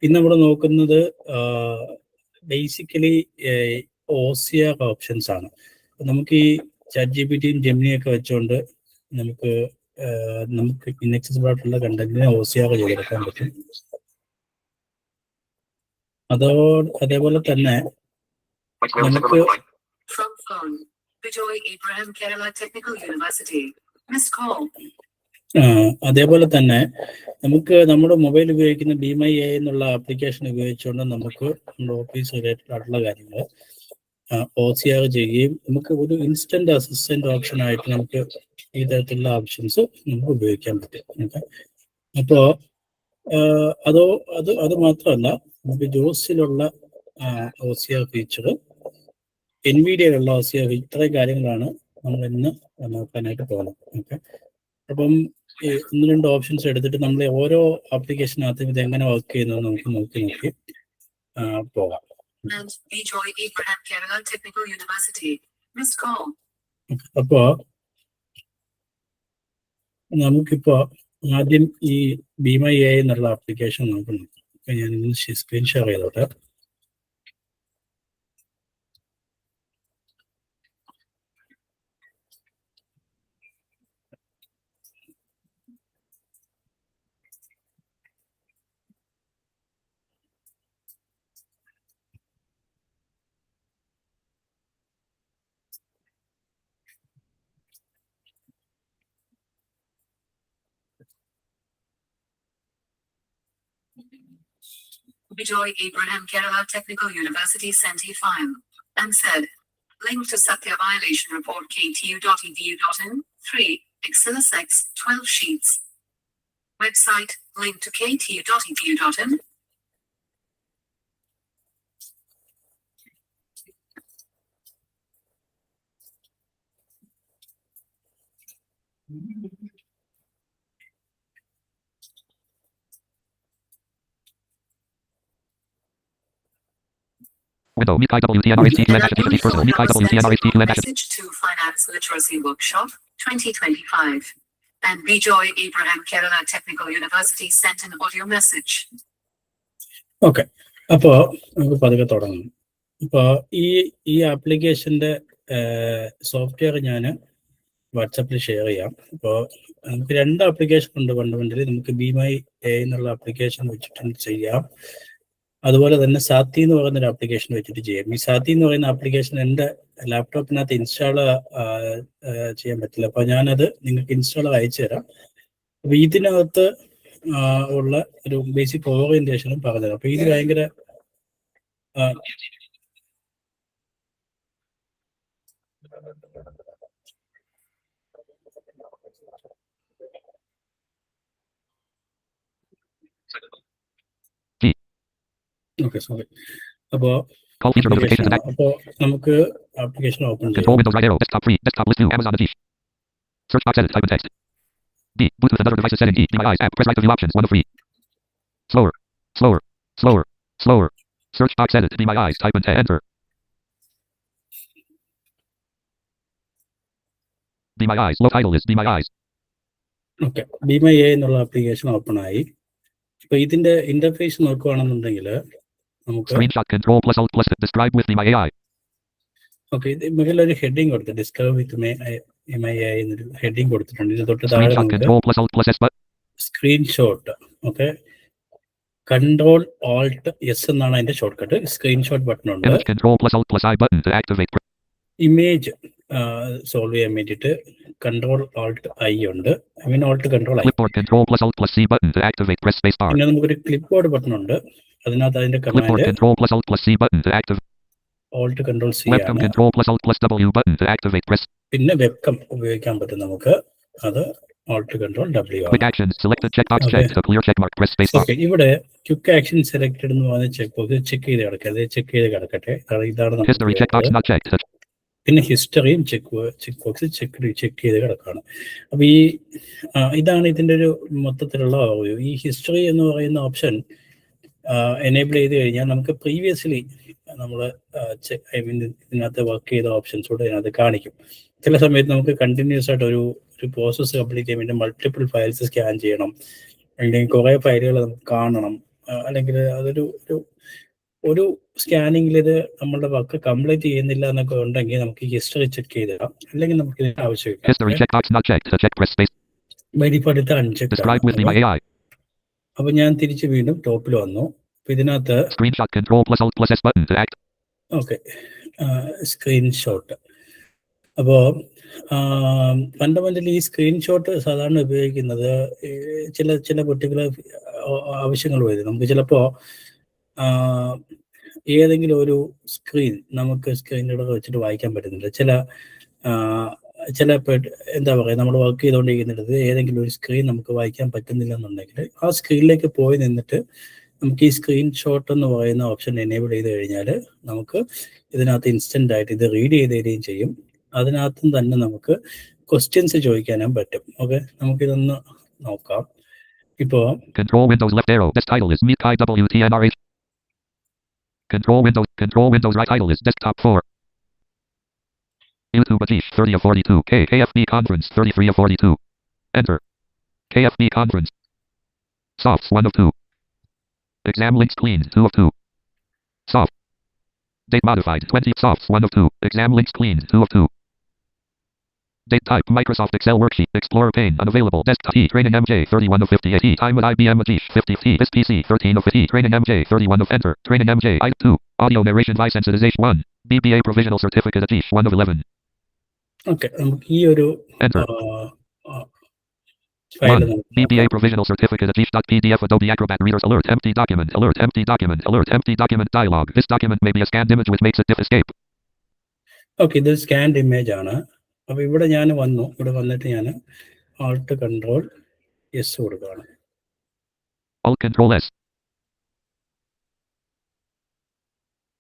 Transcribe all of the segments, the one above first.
ഇന്ന് നമ്മൾ നോക്കുന്നത് ബേസിക്കലി OCR ഓപ്ഷൻസ് ആണ്. നമുക്ക് ഈ ChatGPTയും ജെമിനിയൊക്കെ വെച്ചുകൊണ്ട് നമുക്ക് ഇൻഎക്സസിബിൾ ആയിട്ടുള്ള കണ്ടന്റിനെ OCR ചെയ്തെടുക്കാൻ പറ്റും. അതേപോലെ തന്നെ നമുക്ക് അതേപോലെ തന്നെ നമുക്ക് നമ്മുടെ മൊബൈൽ ഉപയോഗിക്കുന്ന BeMyAI എന്നുള്ള ആപ്ലിക്കേഷൻ ഉപയോഗിച്ചുകൊണ്ട് നമുക്ക് നമ്മുടെ ഓഫീസ് റിലേറ്റഡ് ആയിട്ടുള്ള കാര്യങ്ങൾ OCR ചെയ്യുകയും നമുക്ക് ഒരു ഇൻസ്റ്റന്റ് അസിസ്റ്റന്റ് ഓപ്ഷൻ ആയിട്ട് നമുക്ക് ഈ തരത്തിലുള്ള ഓപ്ഷൻസ് നമുക്ക് ഉപയോഗിക്കാൻ പറ്റും. ഓക്കെ, അപ്പോൾ അത് മാത്രമല്ല, നമുക്ക് ജോസിലുള്ള OCR ഫീച്ചർ, NVIDIAയിലുള്ള OCR ഫീച്ചർ, ഇത്രയും കാര്യങ്ങളാണ് നമ്മൾ ഇന്ന് നോക്കാനായിട്ട് പോകുന്നത്. ഓക്കെ, അപ്പം ഒന്ന് രണ്ട് ഓപ്ഷൻസ് എടുത്തിട്ട് നമ്മൾ ഓരോ ആപ്ലിക്കേഷനകത്തും ഇത് എങ്ങനെ വർക്ക് ചെയ്യുന്നത് നമുക്ക് നോക്കി പോകാം. അപ്പോ നമുക്കിപ്പോ ആദ്യം ഈ BeMyAI എന്നുള്ള ആപ്ലിക്കേഷൻ നമുക്ക് നോക്കാം. ഞാൻ സ്ക്രീൻ ഷെയർ ചെയ്തോട്ടെ. Bijoy Abraham Kerala Technical University sent a file and said, link to Satya violation report ktu.edu.in, 3, XLS X, 12 sheets. Website, link to ktu.edu.in. Window, Meet IWTNRHT personal, Meet IWTNRHT Message to Finance Literacy Workshop 2025. And Bijoy Abraham Kerala Technical University sent an audio message. Okay, അപ്പോൾ നമുക്ക് പതുക്കെ തുടങ്ങാം. ഇപ്പോൾ ഈ ആപ്ലിക്കേഷൻ്റെ software ഞാൻ വാട്സാപ്പിൽ share ചെയ്യാം. അപ്പോൾ നമുക്ക് രണ്ട് ആപ്ലിക്കേഷൻ ഉണ്ട് ഫണ്ടമെന്റലി. നമുക്ക് BeMyAI എന്നുള്ള ആപ്ലിക്കേഷൻ വെച്ചിട്ട് ചെയ്യാം, അതുപോലെ തന്നെ സാത്തി എന്ന് പറയുന്ന ഒരു ആപ്ലിക്കേഷൻ വെച്ചിട്ട് ചെയ്യാം. ഈ സാത്തി എന്ന് പറയുന്ന ആപ്ലിക്കേഷൻ എൻ്റെ ലാപ്ടോപ്പിനകത്ത് ഇൻസ്റ്റാൾ ചെയ്യാൻ പറ്റില്ല. അപ്പോൾ ഞാനത് നിങ്ങൾക്ക് ഇൻസ്റ്റാളർ അയച്ചു തരാം. അപ്പോൾ ഇതിനകത്ത് ഉള്ള ഒരു ബേസിക് ഓറിയന്റേഷനും പറഞ്ഞുതരാം. അപ്പോൾ ഇത് ഭയങ്കര ഓക്കെ, സോറി. അപ്പോൾ നമുക്ക് ആപ്ലിക്കേഷൻ ഓപ്പൺ ചെയ്യാം. Control Windows right arrow, desktop free, desktop list view, Amazon Achieve. Search box edit, type in text. B, Bluetooth and other devices setting. E, BeMyAI app, press right to view options, 1 of 3. Slower, slower, slower, slower. Search box edit, BeMyAI, type in enter. BeMyAI, low title is BeMyAI. Okay, BeMyAI എന്നുള്ള application open ആയി. അപ്പോൾ ഇതിന്റെ interface നോക്കുകയാണെന്നുണ്ടെങ്കിൽ നമുക്ക് Screenshot control plus alt plus describe with BeMyAI. Okay, ഇത് മുകളിലൊരു heading കൊടുത്തു, discover വിത്ത് BeMyAI എന്നൊരു ഹെഡിങ് കൊടുത്തിട്ടുണ്ട്. ഇത് തൊട്ട് താഴെ Screenshot control plus alt plus S button. Screenshot, okay, control Alt S എന്നാണ് അതിന്റെ ഷോർട്ട് കട്ട്. സ്ക്രീൻഷോട്ട് ബട്ടൺ ഉണ്ട്. Image control plus alt plus I button to activate. Image solve ചെയ്യാൻ വേണ്ടിയിട്ട് കൺട്രോൾ ഓൾട്ട് ഐ ഉണ്ട്. Alt control I. Clipboard control plus alt plus C button to activate. Press space bar. പിന്നെ നമുക്കൊരു clip board button ഉണ്ട്. അതിനകത്ത് അതിന്റെ Clipboard command control plus alt plus C button to activate. Alt control C Webcam ആണ്. control plus alt plus W button to activate. Press. പിന്നെ വെബ്കം ഉപയോഗിക്കാൻ പറ്റും നമുക്ക്. അത് ഓൾട്ട് കൺട്രോൾ W Quick ആണ്. actions selected checkbox Okay. checked. A clear check mark. Press space bar. Okay, ഇവിടെ quick action selected എന്ന് പറഞ്ഞ ചെക്ക് ബോക്സ് ചെക്ക് ചെയ്ത് കിടക്കട്ടെ. ചെക്ക് ചെയ്ത് കിടക്കട്ടെ. ഇതാണ് History checkbox not checked. പിന്നെ ഹിസ്റ്ററിയും ചെക്ക് ബോക്സ് ചെക്ക് ചെയ്ത് കിടക്കുകയാണ്. അപ്പോൾ ഇതാണ് ഇതിൻ്റെ ഒരു മൊത്തത്തിലുള്ള ഓവർവ്യൂ. ഈ ഹിസ്റ്ററി എന്ന് പറയുന്ന ഓപ്ഷൻ എനേബിൾ ചെയ്ത് കഴിഞ്ഞാൽ നമുക്ക് പ്രീവിയസ്ലി നമ്മൾ ഇതിനകത്ത് വർക്ക് ചെയ്ത ഓപ്ഷൻസ് കൂടെ ഇതിനകത്ത് കാണിക്കും. ചില സമയത്ത് നമുക്ക് കണ്ടിന്യൂസ് ആയിട്ട് ഒരു പ്രോസസ്സ് കംപ്ലീറ്റ് ചെയ്യാൻ വേണ്ടി മൾട്ടിപ്പിൾ ഫയൽസ് സ്കാൻ ചെയ്യണം, അല്ലെങ്കിൽ കുറേ ഫയലുകൾ നമുക്ക് കാണണം. അല്ലെങ്കിൽ അതൊരു ഒരു സ്കാനിങ്ങിൽ ഇത് നമ്മളുടെ വർക്ക് കംപ്ലീറ്റ് ചെയ്യുന്നില്ല എന്നൊക്കെ ഉണ്ടെങ്കിൽ നമുക്ക് ഹിസ്റ്ററി ചെക്ക് ചെയ്തിടാം, അല്ലെങ്കിൽ നമുക്ക് ഇതിന്റെ ആവശ്യമില്ല. History checkbox not checked. To check, press space. ഇതിപ്പോ അടുത്ത uncheck Describe with me by AI. അപ്പൊ ഞാൻ തിരിച്ച് വീണ്ടും ടോപ്പിൽ വന്നു. അപ്പൊ ഇതിനകത്ത് Screenshot control plus alt plus S button to act. Okay, screenshot. അപ്പോൾ ഫണ്ടമെന്റലി ഈ സ്ക്രീൻഷോട്ട് സാധാരണ ഉപയോഗിക്കുന്നത് ചില പെർട്ടിക്കുലർ ആവശ്യങ്ങൾ വരും. നമുക്ക് ചിലപ്പോൾ ഏതെങ്കിലും ഒരു സ്ക്രീൻ നമുക്ക് സ്ക്രീനിലൂടെ വെച്ചിട്ട് വായിക്കാൻ പറ്റുന്നില്ല. ചില എന്താ പറയുക, നമ്മൾ വർക്ക് ചെയ്തുകൊണ്ടിരിക്കുന്നിടത്ത് ഏതെങ്കിലും ഒരു സ്ക്രീൻ നമുക്ക് വായിക്കാൻ പറ്റുന്നില്ല എന്നുണ്ടെങ്കിൽ ആ സ്ക്രീനിലേക്ക് പോയി നിന്നിട്ട് നമുക്ക് ഈ സ്ക്രീൻഷോട്ട് എന്ന് പറയുന്ന ഓപ്ഷൻ എനേബിൾ ചെയ്ത് കഴിഞ്ഞാൽ നമുക്ക് ഇതിനകത്ത് ഇൻസ്റ്റന്റ് ആയിട്ട് ഇത് റീഡ് ചെയ്ത് തരികയും ചെയ്യും. അതിനകത്തും തന്നെ നമുക്ക് ക്വസ്റ്റ്യൻസ് ചോദിക്കാനും പറ്റും. ഓക്കെ, നമുക്കിതൊന്ന് നോക്കാം. ഇപ്പോ Control Windows left arrow. This title is Meet WTNRH. Control Windows right title is Desktop 4. YouTube Ajish 30 of 42. KFB Conference 33 of 42. Enter. KFB Conference. Softs 1 of 2. Exam links cleaned 2 of 2. Soft. Date modified 20. Softs 1 of 2. Exam links cleaned 2 of 2. Date type Microsoft Excel worksheet. Explorer pane unavailable. Desktop T training MJ 31 of 58. T time with IBM Ajish 50. T this PC 13 of 50. Training MJ 31 of enter. Training MJ I 2. Audio narration voice sensitization 1. BBA provisional certificate Ajish 1 of 11. Okay, നമുക്ക് ഈ ഒരു Enter. File 1. BBA provisional certificate Ajish.pdf Adobe Acrobat Readers alert empty document alert empty document alert empty document dialog. This document may be a scanned image which makes it diff escape. Okay, ഇത് scanned image ആണ്. അപ്പോൾ ഇവിടെ ഞാൻ വന്നു. ഇവിടെ വന്നിട്ട് ഞാൻ Alt Control S കൊടുക്കുകയാണ്. Alt Control S.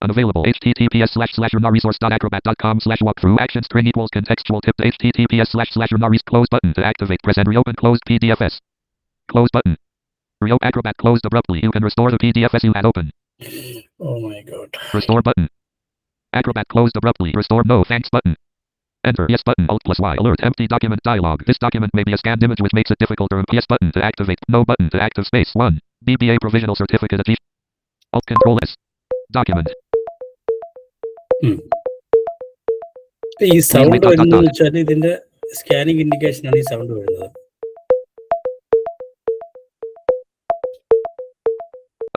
Unavailable. https://resource.acrobat.com/walkthrough action string equals contextual tip to https://resource close button to activate press and reopen closed PDFs. Close button. Reopen Acrobat closed abruptly. You can restore the PDFs you had open. Oh my god. Restore button. Acrobat closed abruptly. Restore no thanks button. Enter yes button. Alt plus Y alert empty document dialog. This document may be a scanned image which makes it difficult to yes button to activate no button to active space 1. BBA provisional certificate Ajish. Alt Control S. Document. ഈ sound വരുന്നത് വെച്ചാൽ ഇതിന്റെ scanning indication ആണ് ഈ sound വരുന്നത്.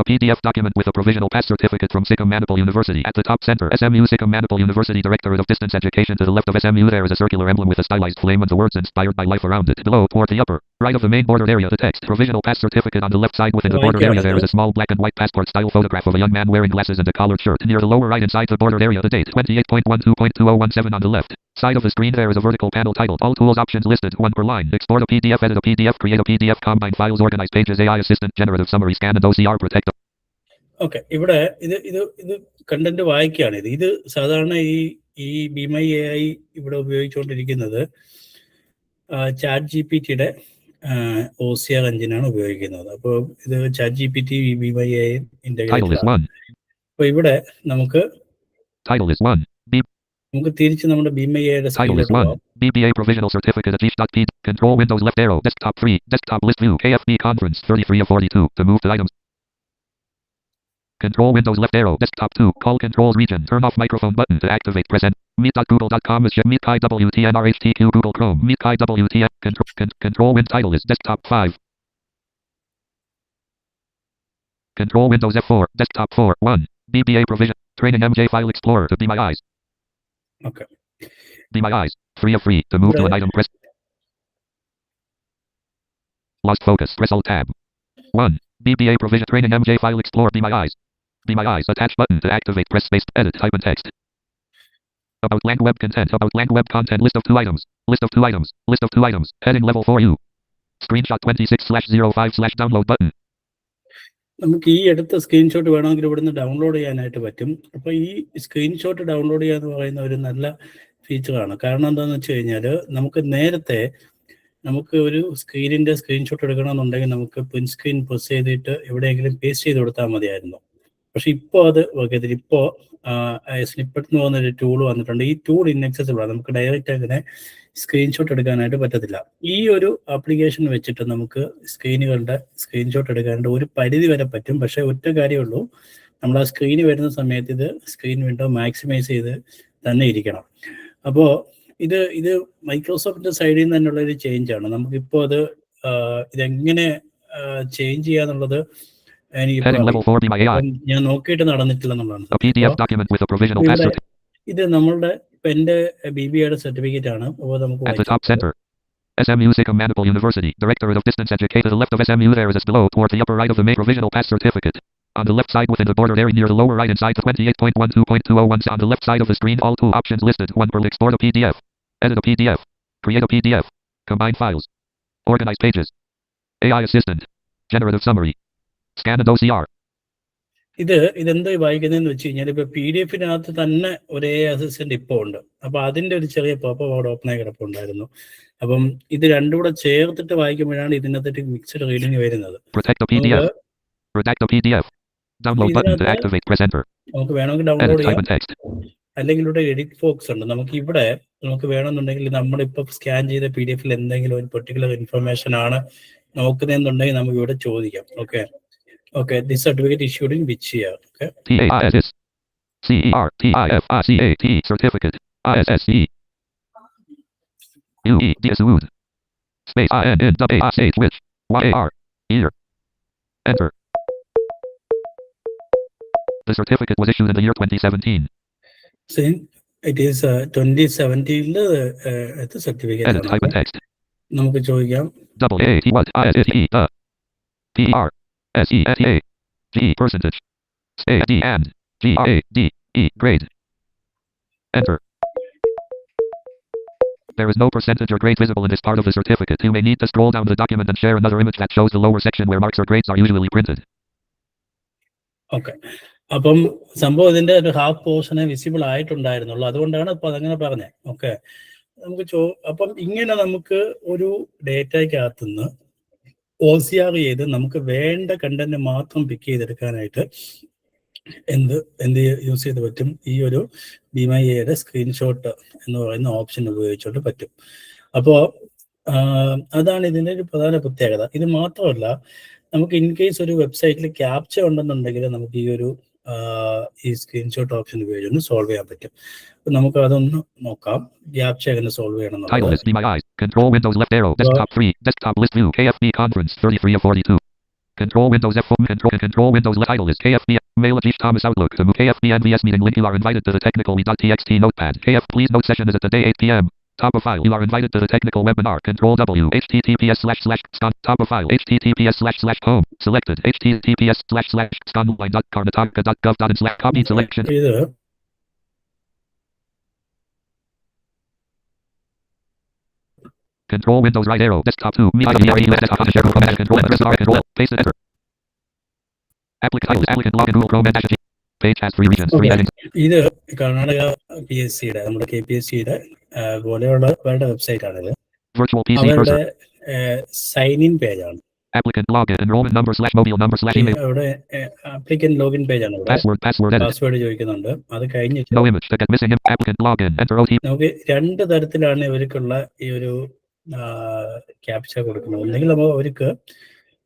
A PDF document with a provisional pass certificate from Sikkim Manipal University. At the top center, SMU Sikkim Manipal University Directorate of Distance Education. To the left of SMU there is a circular emblem with a stylized flame and the words inspired by life around it. Below, toward the upper right of the main bordered area, the text provisional pass certificate. On the left side within the bordered area there is a small black and white passport style photograph of a young man wearing glasses and a collared shirt. Near the lower right inside the bordered area the date 28.12.2017. On the left side of the screen there is a vertical panel titled All Tools Options listed 1 per line. Export a PDF, edit a PDF, create a PDF, combine files, organize pages, AI assistant, generative summary, scan and OCR protect. Okay, ഇവിടെ ഇത് content വായിക്കുകയാണ്. ഇത് സാധാരണ ഈ BMI AI ഇവിടെ ഉപയോഗിച്ചുകൊണ്ടിരിക്കുന്നത് chat GPTയുടെ OCR എഞ്ചിനാണ് ഉപയോഗിക്കുന്നത്. അപ്പോൾ ഇത് chat GPT BMI AI integrated. അപ്പോൾ ഇവിടെ നമുക്ക് തിരിച്ച് നമ്മുടെ BMI AI യുടെ സ്ക്രീനിലോട്ട് പോകാം. BBA provisional certificate Ajish.p. Control Windows left arrow. Desktop 3. Desktop list view. KFB conference 33 of 42. To move to items. Control Windows left arrow. Desktop 2. Call controls region. Turn off microphone button to activate. Present. Meet.google.com is Meet WTNRHTQ Google Chrome. Meet WTN. Control Win title is Desktop 5. Control Windows F4. Desktop 4. 1. BBA provision. Training MJ File Explorer to Be My Eyes. Okay. Be My Eyes. 3 of 3. To move to an item press. Lost focus. Press Alt Tab. 1. BBA provision. Training MJ File Explorer. Be My Eyes. Be My Eyes. Attach button to activate. Press space. Edit. Type in text. About blank web content. About blank web content. List of 2 items. List of 2 items. List of 2 items. Heading level 4U. Screenshot 26/05/download button. നമുക്ക് ഈ എടുത്ത screenshot വേണമെങ്കിൽ ഇവിടുന്ന് download ചെയ്യാനായിട്ട് പറ്റും. അപ്പോൾ ഈ screenshot download ചെയ്യുക എന്ന് പറയുന്ന ഒരു നല്ല ഫീച്ചറാണ്. കാരണം എന്താണെന്ന് വെച്ച് കഴിഞ്ഞാൽ നേരത്തെ നമുക്ക് ഒരു സ്ക്രീനിന്റെ സ്ക്രീൻഷോട്ട് എടുക്കണമെന്നുണ്ടെങ്കിൽ നമുക്ക് പ്രിന്റ് സ്ക്രീൻ പ്രസ് ചെയ്തിട്ട് എവിടെയെങ്കിലും പേസ്റ്റ് ചെയ്ത് കൊടുത്താൽ മതിയായിരുന്നു. പക്ഷെ ഇപ്പോൾ അത് വർക്ക് ചെയ്തിട്ട് ഇപ്പോൾ സ്നിപ്പറ്റ് എന്ന് പറഞ്ഞൊരു ടൂൾ വന്നിട്ടുണ്ട്. ഈ ടൂൾ ഇൻഅക്സസിബിൾ ആണ്, നമുക്ക് ഡയറക്റ്റ് അങ്ങനെ സ്ക്രീൻഷോട്ട് എടുക്കാനായിട്ട് പറ്റത്തില്ല. ഈ ഒരു ആപ്ലിക്കേഷൻ വെച്ചിട്ട് നമുക്ക് സ്ക്രീനുകളുടെ സ്ക്രീൻഷോട്ട് എടുക്കാനായിട്ട് ഒരു പരിധി വരെ പറ്റും. പക്ഷെ ഒറ്റ കാര്യമുള്ളൂ, നമ്മൾ ആ സ്ക്രീന് വരുന്ന സമയത്ത് ഇത് സ്ക്രീൻ വിൻഡോ മാക്സിമൈസ് ചെയ്ത് തന്നെ ഇരിക്കണം. അപ്പോൾ ഇത് മൈക്രോസോഫ്റ്റിന്റെ സൈഡിൽ നിന്ന് തന്നെയുള്ള ഒരു ചേഞ്ചാണ്. നമുക്കിപ്പോൾ അത് ഇതെങ്ങനെ ചേഞ്ച് ചെയ്യാന്നുള്ളത് ഞാൻ നോക്കിയിട്ട് നടന്നിട്ടില്ല എന്നുള്ളതാണ്. ഇത് നമ്മളുടെ എന്റെ BBAയുടെ സർട്ടിഫിക്കറ്റ് ആണ്. അപ്പോൾ നമുക്ക് SMU Sikkim Manipal University, Directorate of Distance Education. To the left of SMU there is below toward the upper right of the main provisional pass certificate. On the left side within the bordered area near the lower right inside the 28.12.201 on the left side of the screen all two options listed. 1 per export a PDF, edit a PDF, create a PDF, combine files, organize pages, AI assistant, generative summary, scan and OCR. ഇതെന്താ വായിക്കുന്നതെന്ന് വെച്ച് കഴിഞ്ഞാൽ ഇപ്പൊ PDF-നകത്ത് തന്നെ ഒരേ assistant ഇപ്പോൾ ഉണ്ട്. അപ്പൊ അതിന്റെ ഒരു ചെറിയ പോപ്പ് അവിടെ ഓപ്പണായി കിടപ്പുണ്ടായിരുന്നു. അപ്പം ഇത് രണ്ടും കൂടെ ചേർത്തിട്ട് വായിക്കുമ്പോഴാണ് ഇതിനകത്തേക്ക് മിക്സഡ് റീഡിങ് വരുന്നത്. നമുക്ക് വേണമെങ്കിൽ ഡൗൺലോഡ് ചെയ്യാം, അല്ലെങ്കിൽ ഇവിടെ എഡിറ്റ് ഫോക്സ് ഉണ്ട്. നമുക്ക് വേണമെന്നുണ്ടെങ്കിൽ നമ്മളിപ്പോ സ്കാൻ ചെയ്ത PDF-ൽ എന്തെങ്കിലും ഒരു പെർട്ടിക്കുലർ ഇൻഫർമേഷൻ ആണ് നോക്കുന്നതെന്നുണ്ടെങ്കിൽ നമുക്ക് ഇവിടെ ചോദിക്കാം. Okay, this certificate issued in which year? Okay. TAISS CERTIFICAT certificate ISSE UEDSUD space INNWAH which YAR year. Enter. The certificate was issued in the year 2017. Saying it is 2017 the certificate. Edit type and text. നമുക്ക് ചോദിക്കാം. AAT what ISSE the PR SETA G percentage AD and GRADE grade. Enter. There is no percentage or grade visible in this part of the certificate. You may need to scroll down the document and share another image that shows the lower section where marks or grades are usually printed. Okay. അപ്പം സംഭവം ഇതിന്റെ ഒരു half പോർഷനെ visible ആയിട്ടുണ്ടായിരുന്നുള്ളൂ, അതുകൊണ്ടാണ് ഇപ്പൊ അതങ്ങനെ പറഞ്ഞത്. Okay, നമുക്ക് അപ്പം ഇങ്ങനെ നമുക്ക് ഒരു ഡേറ്റയ്ക്കകത്തുനിന്ന് OCR ചെയ്ത് നമുക്ക് വേണ്ട കണ്ടന്റ് മാത്രം പിക്ക് ചെയ്തെടുക്കാനായിട്ട് എന്ത് യൂസ് ചെയ്ത് പറ്റും? ഈ ഒരു BMIAയുടെ സ്ക്രീൻഷോട്ട് എന്ന് പറയുന്ന ഓപ്ഷൻ ഉപയോഗിച്ചുകൊണ്ട് പറ്റും. അപ്പോൾ അതാണ് ഇതിൻ്റെ ഒരു പ്രധാന പ്രത്യേകത. ഇത് മാത്രമല്ല, നമുക്ക് ഇൻ കേസ് ഒരു വെബ്സൈറ്റിൽ ക്യാപ്ച ഉണ്ടെന്നുണ്ടെങ്കിൽ നമുക്ക് ഈ സ്ക്രീൻഷോട്ട് ഓപ്ഷൻ ഉപയോഗിച്ചൊന്ന് സോൾവ് ചെയ്യാൻ പറ്റും. അപ്പൊ നമുക്ക് അതൊന്ന് നോക്കാം, ക്യാപ്ച എങ്ങനെ സോൾവ് ചെയ്യണം. Control Windows left arrow desktop 3 desktop list view KFB conference 33 of 42. Control Windows F4 control Windows left title is KFB mail Ajit Thomas Outlook to move KFB NVS meeting link. You are invited to the technical me.txt notepad. KF please note session is at today 8 p.m. Top of file. You are invited to the technical webinar. Control W https//scan top of file https//home selected https//scanline.karnataka.gov.in copy selection. Control Windows right arrow desktop 2 control paste enter. Applicant login Google Chrome and page has 3 regions 3 headings. ഇത് കർണാടക PSCയുടെ നമ്മുടെ KPSCയുടെ പോലെയുള്ള അവരുടെ website ആണിത്. Virtual PC അവരുടെ sign in page ആണ്. Applicant login enrollment number/mobile number/email. അവിടെ applicant login page ആണ്. Password ചോദിക്കുന്നുണ്ട്. അത് കഴിഞ്ഞിട്ട് no image to get missing applicant login enter OTP. നമുക്ക് രണ്ട് തരത്തിലാണ് ഇവർക്കുള്ള ഈ ഒരു ക്യാപ്ച കൊടുക്കുന്നത്. ഒന്നെങ്കിൽ നമ്മൾ അവർക്ക്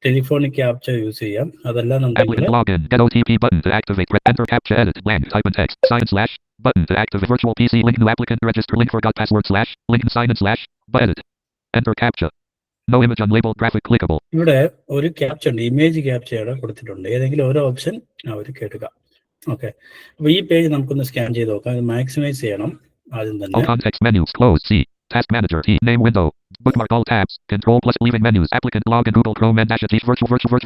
ടെലിഫോണിക് ക്യാപ്ച യൂസ് ചെയ്യാം, അതല്ലാന്നുണ്ടെങ്കിൽ login get OTP button to activate enter captcha edit blank type in text sign / button to activate virtual PC link new applicant register link forgot password / link sign in / edit enter captcha no image unlabeled graphic clickable. ഇവിടെ ഒരു captcha ഉണ്ട്, image ക്യാപ്ചയുടെ കൊടുത്തിട്ടുണ്ട്. ഏതെങ്കിലും ഒരു option അവർക്ക് എടുക്കാം. Okay, അപ്പോൾ ഈ പേജ് നമുക്കൊന്ന് സ്കാൻ ചെയ്ത് നോക്കാം. ഇത് മാക്സിമൈസ് ചെയ്യണം ആദ്യം തന്നെ. Context menus close C task manager T name window bookmark all tabs control plus leaving menus applicant login Google Chrome and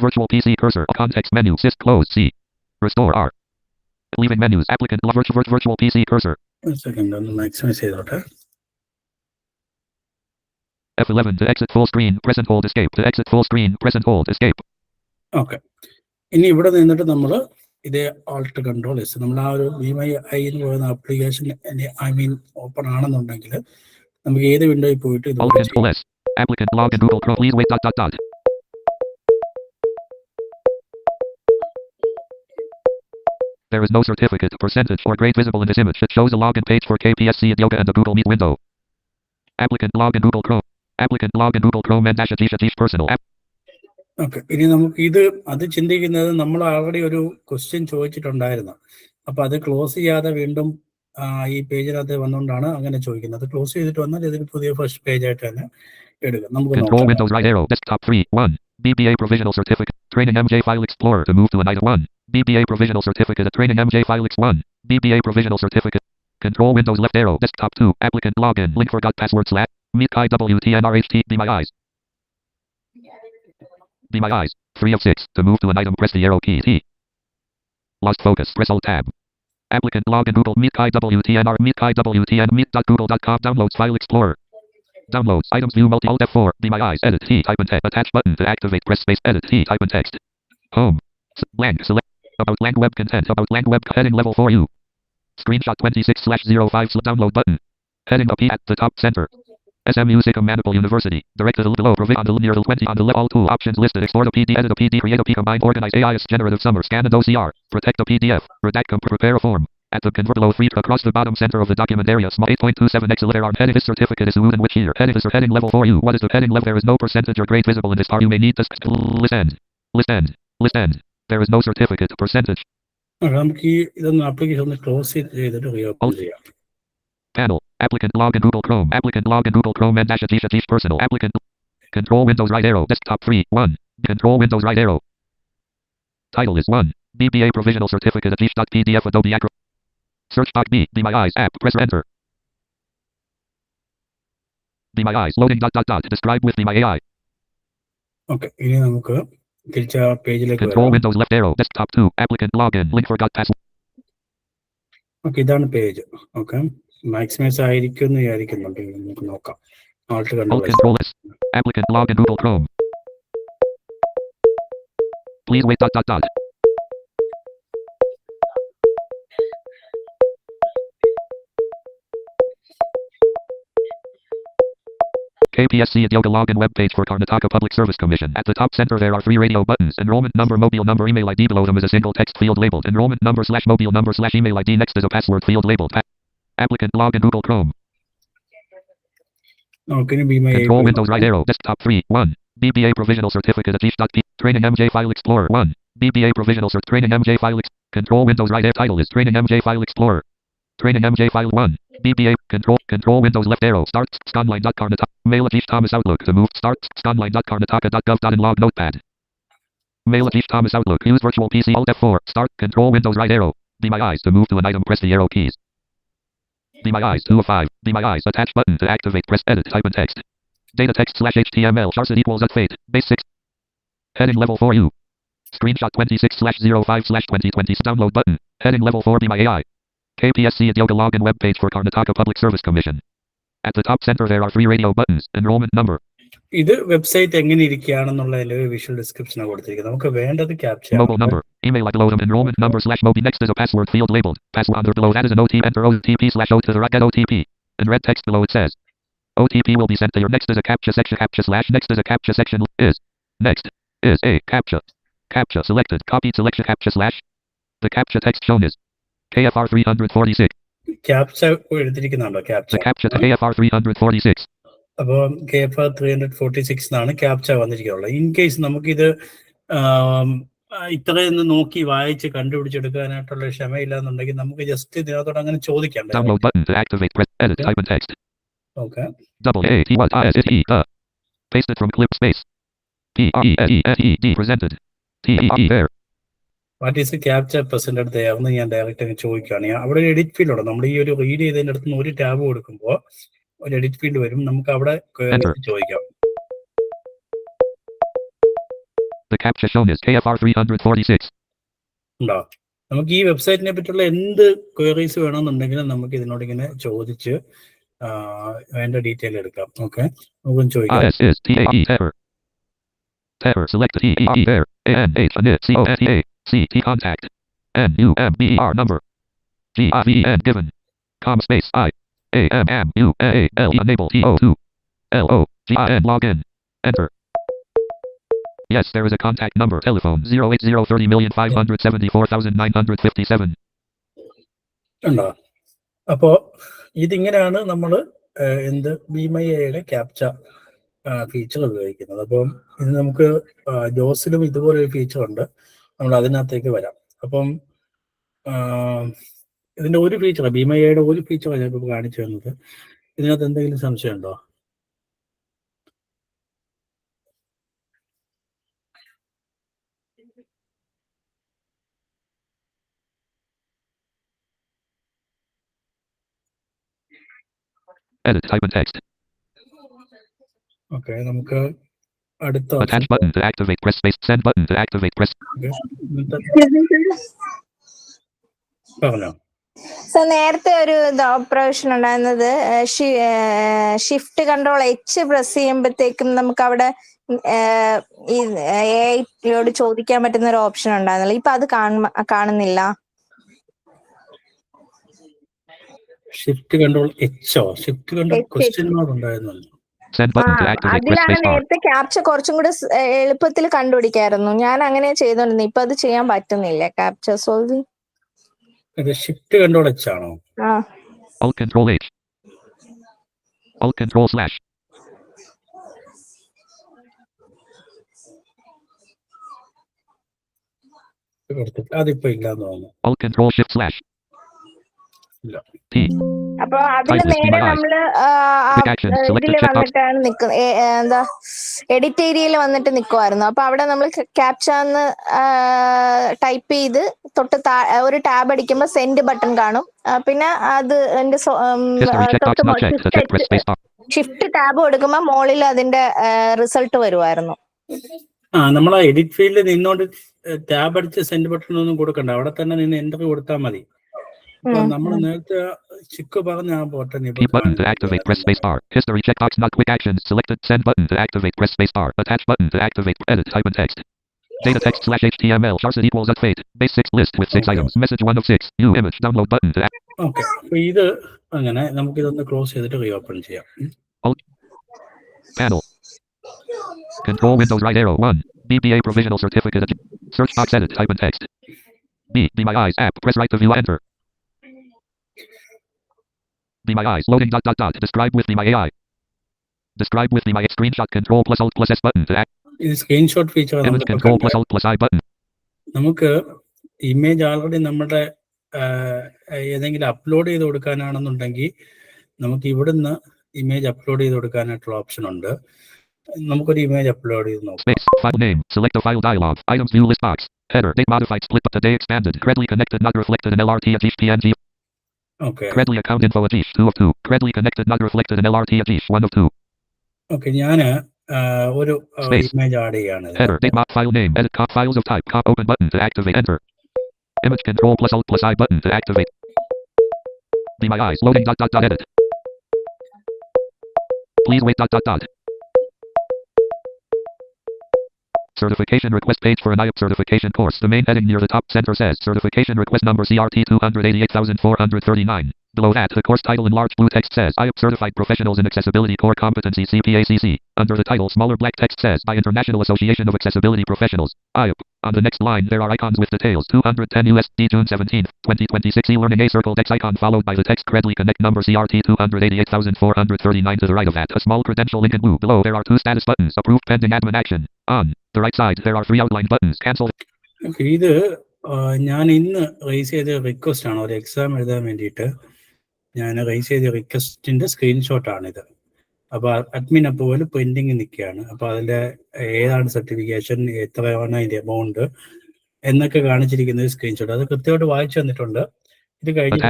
virtual PC cursor context menu sys close C restore R leaving menus applicant virtual PC cursor. One second, ഒന്ന് maximise ചെയ്തോട്ടെ. F11 to exit full screen press and hold escape to exit full screen press and hold escape. Okay, ഇനി ഇവിടെ നിന്നിട്ട് നമ്മൾ ഇതേ alt control S നമ്മൾ ആ ഒരു BMI എന്ന് പറയുന്ന ആപ്ലിക്കേഷൻ ഓപ്പൺ ആണെന്നുണ്ടെങ്കിൽ നമുക്ക് ഏത് വിൻഡോയിൽ പോയിട്ട് applicant login Google Chrome please wait ... There is no certificate, percentage, or grade visible in this image. It shows a login page for KPSC at Yoga and the Google Meet window. Applicant login Google Chrome. Applicant login Google Chrome and Dash personal app. Okay, ഇനി നമുക്ക് അത് ചിന്തിക്കുന്നത് നമ്മൾ already ഒരു question ചോദിച്ചിട്ടുണ്ടായിരുന്നു. അപ്പൊ അത് close ചെയ്യാതെ വീണ്ടും ഈ പേജിനകത്ത് വന്നുകൊണ്ടാണ് അങ്ങനെ ചോദിക്കുന്നത്. അത് ക്ലോസ് ചെയ്തിട്ട് വന്നാൽ ഇതിന് പുതിയ ഫസ്റ്റ് പേജ് ആയിട്ട് തന്നെ എടുക്കാം. നമുക്ക് Control Windows right arrow desktop 3 1 BBA provisional certificate training MJ file explorer to move to an item 1 BBA provisional certificate at training MJ file x 1 BBA provisional certificate. Control Windows left arrow desktop 2 applicant login link forgot password / meet IWTNRHT be my eyes. Be my eyes 3 of 6 to move to an item press the arrow key T. Lost focus press alt tab. Applicant login Google Meet IWTNR Meet IWTN meet.google.com downloads file explorer. Downloads items view multi alt F4 be my eyes edit T type and text attach button to activate press space edit T type and text home blank select about land web content about land web heading level 4U screenshot 26/05 download button heading up at the top center SMU Sikkim Manipal University directed below provision on the linear 20 on the left all two options listed export a PD edit a PD create a P combine organize AIS generative summer scan and OCR protect a PDF redact prepare a form. At the convert below free across the bottom center of the document area small 8.27 accelerator arm heading this certificate is who and which year heading is or heading level 4U. What is the heading level? There is no percentage or grade visible in this part. You may need this list end list end. There is no certificate percentage. നമുക്ക് ഇതൊന്ന് application ഒന്ന് close ചെയ്തിട്ട് reopen ചെയ്യാം. Panel applicant login Google Chrome applicant login Google Chrome and dash personal applicant control Windows right arrow desktop 3 1 control Windows right arrow title is 1 BBA provisional certificate at PDF Adobe Acrobat. Search box B. Be My Eyes app. Press enter. Be My Eyes. Loading ... Describe with Be My AI. Okay. ഇനി നമുക്ക് തിരിച്ച് ആ പേജിലേക്ക് Control Windows left arrow. Desktop 2. Applicant login. Link forgot password. Okay, ഇതാണ് page. Okay, maximise ആയിരിക്കും എന്ന് വിചാരിക്കുന്നുണ്ട്. നമുക്ക് നോക്കാം. Alt Control S. Applicant login Google Chrome. Please wait ... KPSC at Yoga login web page for Karnataka Public Service Commission. At the top center there are 3 radio buttons. Enrollment number, mobile number, email ID. Below them is a single text field labeled enrollment number / mobile number / email ID. Next is a password field labeled applicant login Google Chrome. Okay, be my Control Windows right arrow desktop 3 1 BBA provisional certificate at training MJ file explorer 1 BBA provisional cert training MJ file control Windows right arrow title is training MJ file explorer training MJ file 1 BBA control Windows left arrow start scanline.karnataka mail at Thomas Outlook to move start scanline.karnataka.gov.in log notepad mail at Thomas Outlook use virtual PC alt F4 start control Windows right arrow Be My Eyes to move to an item press the arrow keys. Be My Eyes 2 of 5 Be My Eyes attach button to activate press edit type and text data text / HTML charset equals at fate base 6 heading level 4U screenshot 26/05/2020 download button heading level 4 Be My AI KPSC at Yoga login web page for Karnataka Public Service Commission. At the top center there are 3 radio buttons. Enrollment number. ഇത് website എങ്ങനെ ഇരിക്കുകയാണെന്നുള്ളതിൽ visual ഡിസ്ക്രിപ്ഷനാണ് കൊടുത്തിരിക്കുന്നത്. നമുക്ക് വേണ്ടത് capture Mobile number. Email at below them. Enrollment number / mobi. Next is a password field labeled. Password under below that is an OTP. Enter OTP / O to the right. Get OTP. In red text below it says OTP will be sent to your next is a captcha section. Captcha / next is a captcha section is next is a captcha. Captcha selected. Copied selection captcha / the captcha text shown is KFR 346. Captcha എടുത്തിരിക്കുന്നുണ്ടോ? The captcha to KFR 346. അപ്പോൾ KFR 346 എന്നാണ് capture വന്നിരിക്കുന്നുള്ളത്. In case നമുക്കിത് ഇത്രയൊന്ന് നോക്കി വായിച്ച് കണ്ടുപിടിച്ചെടുക്കാനായിട്ടുള്ള ക്ഷമയില്ല എന്നുണ്ടെങ്കിൽ നമുക്ക് just ഇതിനകത്തോട് അങ്ങനെ ചോദിക്കാം. Download button to activate press edit type and text. Okay. Paste it from clip space. PRESENTED. TEE there. What is captcha presented there എന്ന് ഞാൻ ഡയറക്റ്റ് അങ്ങ് ചോദിക്കുകയാണ്. അവിടെ ഒരു എഡിറ്റ് ഫീൽഡ് ഉണ്ട്. നമ്മൾ ഈ ഒരു റീഡ് ചെയ്തതിൻ്റെ അടുത്ത് ഒരു ടാബ് കൊടുക്കുമ്പോൾ ഒരു എഡിറ്റ് ഫീൽഡ് വരും. നമുക്ക് അവിടെ ചോദിക്കാം. The captcha shown is KFR 346. ഉണ്ടോ? നമുക്ക് ഈ വെബ്സൈറ്റിനെ പറ്റിയുള്ള എന്ത് ക്വയറീസ് വേണമെന്നുണ്ടെങ്കിലും നമുക്ക് ഇതിനോട് ഇങ്ങനെ ചോദിച്ച് വേണ്ട ഡീറ്റെയിൽ എടുക്കാം. ഓക്കെ, നമുക്ക് ചോദിക്കാം. Terror select TEE there ANH CONTA CT contact NUMBER number GIVN given space IAMMUAL enable TO2 LOGIN login enter. Yes, there is a contact number telephone 08030574957. ഉണ്ടോ? അപ്പോൾ ഇതിങ്ങനെയാണ് നമ്മൾ BMIയുടെ ക്യാപ്ച ഫീച്ചർ ഉപയോഗിക്കുന്നത്. അപ്പം ഇത് നമുക്ക് ജോസിലും ഇതുപോലെ ഒരു ഫീച്ചർ ഉണ്ട്. നമ്മൾ അതിനകത്തേക്ക് വരാം. അപ്പം ഇതിന്റെ ഒരു ഫീച്ചർ, BMIയുടെ ഒരു ഫീച്ചറാണ് ഞാൻ ഇപ്പോൾ കാണിച്ചു തന്നത്. ഇതിനകത്ത് എന്തെങ്കിലും സംശയം ഉണ്ടോ? Edit, type in text. Okay, നമുക്ക് അടുത്ത Attach button to activate, press space. Send button to activate, press. പറഞ്ഞോ. സോ നേരത്തെ ഒരു ഓപ്പറേഷൻ ഉണ്ടായിരുന്നത് ഷിഫ്റ്റ് കൺട്രോൾ H പ്രസ് ചെയ്യുമ്പോഴത്തേക്കും നമുക്ക് അവിടെ ഈ AI-യോട് ചോദിക്കാൻ പറ്റുന്ന ഒരു ഓപ്ഷൻ ഉണ്ടായിരുന്നല്ലോ. ഇപ്പൊ അത് കാണുന്നില്ല. ഷിഫ്റ്റ് കൺട്രോൾ H-ഓ? ഷിഫ്റ്റ് കൺട്രോൾ ക്വസ്റ്റ്യൻ മാർക്ക് ഉണ്ടായിരുന്നല്ലോ. അതിലാണ് നേരത്തെ ക്യാപ്ച കുറച്ചും കൂടെ എളുപ്പത്തിൽ കണ്ടുപിടിക്കായിരുന്നു. ഞാൻ അങ്ങനെ ചെയ്തോണ്ടിരുന്നു. ഇപ്പൊ അത് ചെയ്യാൻ പറ്റുന്നില്ല. Captcha solving shift control H ആണോ? Alt Control H. Alt Control / അതിപ്പോ ഇല്ലാന്ന് തോന്നുന്നു. Alt Control Shift / ഇല്ല. T. അപ്പൊ അതിന് നേരെ നമ്മള് ഇതില് വന്നിട്ടാണ് നിക്കുന്നത്. എന്താ എഡിറ്റ് ഏരിയയിൽ വന്നിട്ട് നിക്കുവായിരുന്നു. അപ്പൊ അവിടെ നമ്മൾ ക്യാപ്ചന്ന് ടൈപ്പ് ചെയ്ത് തൊട്ട് ഒരു ടാബ് അടിക്കുമ്പോ സെൻഡ് ബട്ടൺ കാണും. പിന്നെ അത് എന്റെ ഷിഫ്റ്റ് ടാബ് കൊടുക്കുമ്പോ മോളിൽ അതിന്റെ റിസൾട്ട് വരുമായിരുന്നു. നമ്മളെ എഡിറ്റ് ഫീൽഡിൽ നിന്നോണ്ട് ടാബ് അടിച്ച് സെൻഡ് ബട്ടൺ ഒന്നും കൊടുക്കണ്ട. അവിടെ തന്നെ നിന്ന് എൻ്റർ കൊടുത്താൽ മതി. നമ്മൾ നേരത്തെ ചിക്കു പറഞ്ഞ പോട്ടെ. button to activate, press space bar. History checkbox, not quick actions selected. Send button to activate, press space bar. Attach button to activate. Edit, type in text. Data text / HTML. Charset equals at fate. Base 6 list with 6 items. Message 1 of 6. New image. Download button to. Okay, അപ്പൊ ഇത് അങ്ങനെ നമുക്ക് ഇതൊന്ന് close ചെയ്തിട്ട് reopen ചെയ്യാം. Panel. Control Windows right arrow 1. BBA provisional certificate. Search box, edit, type in text. BMI app. Press right to view. Enter. BMI loading ... Describe with BMI. Describe with BMI. Screenshot. Control plus Alt plus S button to act. ഇത് screenshot feature. Control plus Alt plus I button. നമുക്ക് image already നമ്മുടെ ഏതെങ്കിലും upload ചെയ്ത് കൊടുക്കാനാണെന്നുണ്ടെങ്കിൽ നമുക്ക് ഇവിടുന്ന് image upload ചെയ്ത് കൊടുക്കാനായിട്ടുള്ള option ഉണ്ട്. നമുക്കൊരു ഇമേജ് അപ്ലോഡ് ചെയ്ത് നോക്കാം. File name. Select the file dialog. Items view list box. Header. Date modified. Split but today expanded. Credly connected. Not reflected in LRT AGIF PNG. Okay. Credly account info AGIF 2 of 2. Credly connected. Not reflected in LRT AGIF 1 of 2. Okay, ഞാന് ഒരു image add ചെയ്യാണ്. Header. Date mod file name. Edit files of type. Open button to activate. Enter. Image control plus Alt plus I button to activate. BMI loading ... edit. Please wait ... Certification request page for an IAP certification course. The main heading near the top center says certification request number CRT 288439. Below that, the course title in large blue text says IAP Certified Professionals in Accessibility Core Competency CPACC. Under the title, smaller black text says by International Association of Accessibility Professionals, IAP. On the next line, there are icons with details. 210 USD June 17, 2026 e-learning A circled X icon followed by the text Credly Connect number CRT 288439. To the right of that, a small credential link in blue. Below, there are 2 status buttons. Approved pending admin action. On the right side, there are 3 outline buttons. Cancel. ഇത് ഞാൻ ഇന്ന് rice ചെയ്ത request ആണ്. ഒരു exam എഴുതാൻ വേണ്ടിയിട്ട് ഞാൻ rice ചെയ്ത റിക്വസ്റ്റിന്റെ സ്ക്രീൻഷോട്ടാണിത്. അപ്പോൾ അഡ്മിൻ അപ്രൂവൽ പെൻഡിങ് നിൽക്കുകയാണ്. അപ്പോൾ അതിൻ്റെ ഏതാണ് സർട്ടിഫിക്കേഷൻ, എത്രയാണ് അതിൻ്റെ എമൗണ്ട് എന്നൊക്കെ കാണിച്ചിരിക്കുന്ന ഒരു സ്ക്രീൻഷോട്ട്. അത് കൃത്യമായിട്ട് വായിച്ചു തന്നിട്ടുണ്ട്. ഇത് കഴിഞ്ഞിട്ട്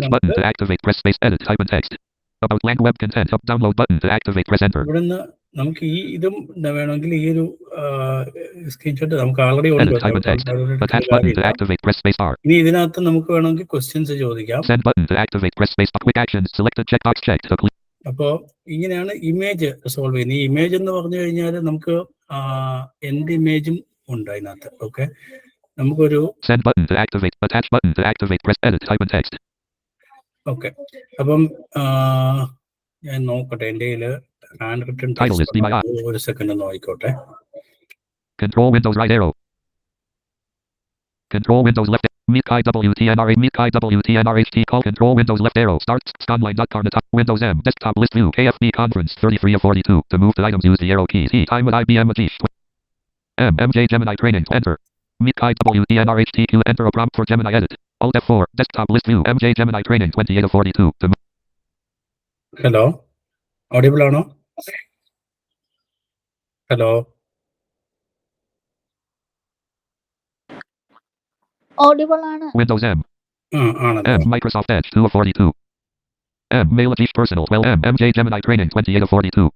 ഇവിടുന്ന് നമുക്ക് ഇതും വേണമെങ്കിൽ ഈ ഒരു സ്ക്രീൻഷോട്ട് നമുക്ക് ആൾറെഡി ഉണ്ട്. ഇനി ഇതിനകത്ത് നമുക്ക് വേണമെങ്കിൽ ക്വസ്റ്റ്യൻസ് ചോദിക്കാം. അപ്പോൾ ഇങ്ങനെയാണ് ഇമേജ് സോൾവ് ചെയ്യുന്നത്. ഈ ഇമേജ് എന്ന് പറഞ്ഞു കഴിഞ്ഞാൽ നമുക്ക് എന്ത് ഇമേജും ഉണ്ട് അതിനകത്ത്. ഓക്കെ, നമുക്കൊരു ഓക്കെ, അപ്പം ഞാൻ നോക്കട്ടെ. എൻ്റെ കയ്യിൽ ഹാൻഡ് റിട്ടൺ ഒരു second നോക്കിക്കോട്ടെ. Control Windows right arrow. Control Windows left. Meet WTNRA Meet WTNRHT call control Windows left arrow starts scanline.karnataka Windows M desktop list view KFB conference 33 of 42 to move to items use the arrow keys E time with IBM Ajish MJ Gemini training enter Meet WTNRHTQ enter a prompt for Gemini edit Alt F4 desktop list view MJ Gemini training 28 of 42 to move hello, audible ആണോ? Hello, audible ആണ്. Windows M ആണല്ലോ. M Microsoft Edge 2 of 42 M Mail Ajish Personal 12 M MJ Gemini training 28 of 42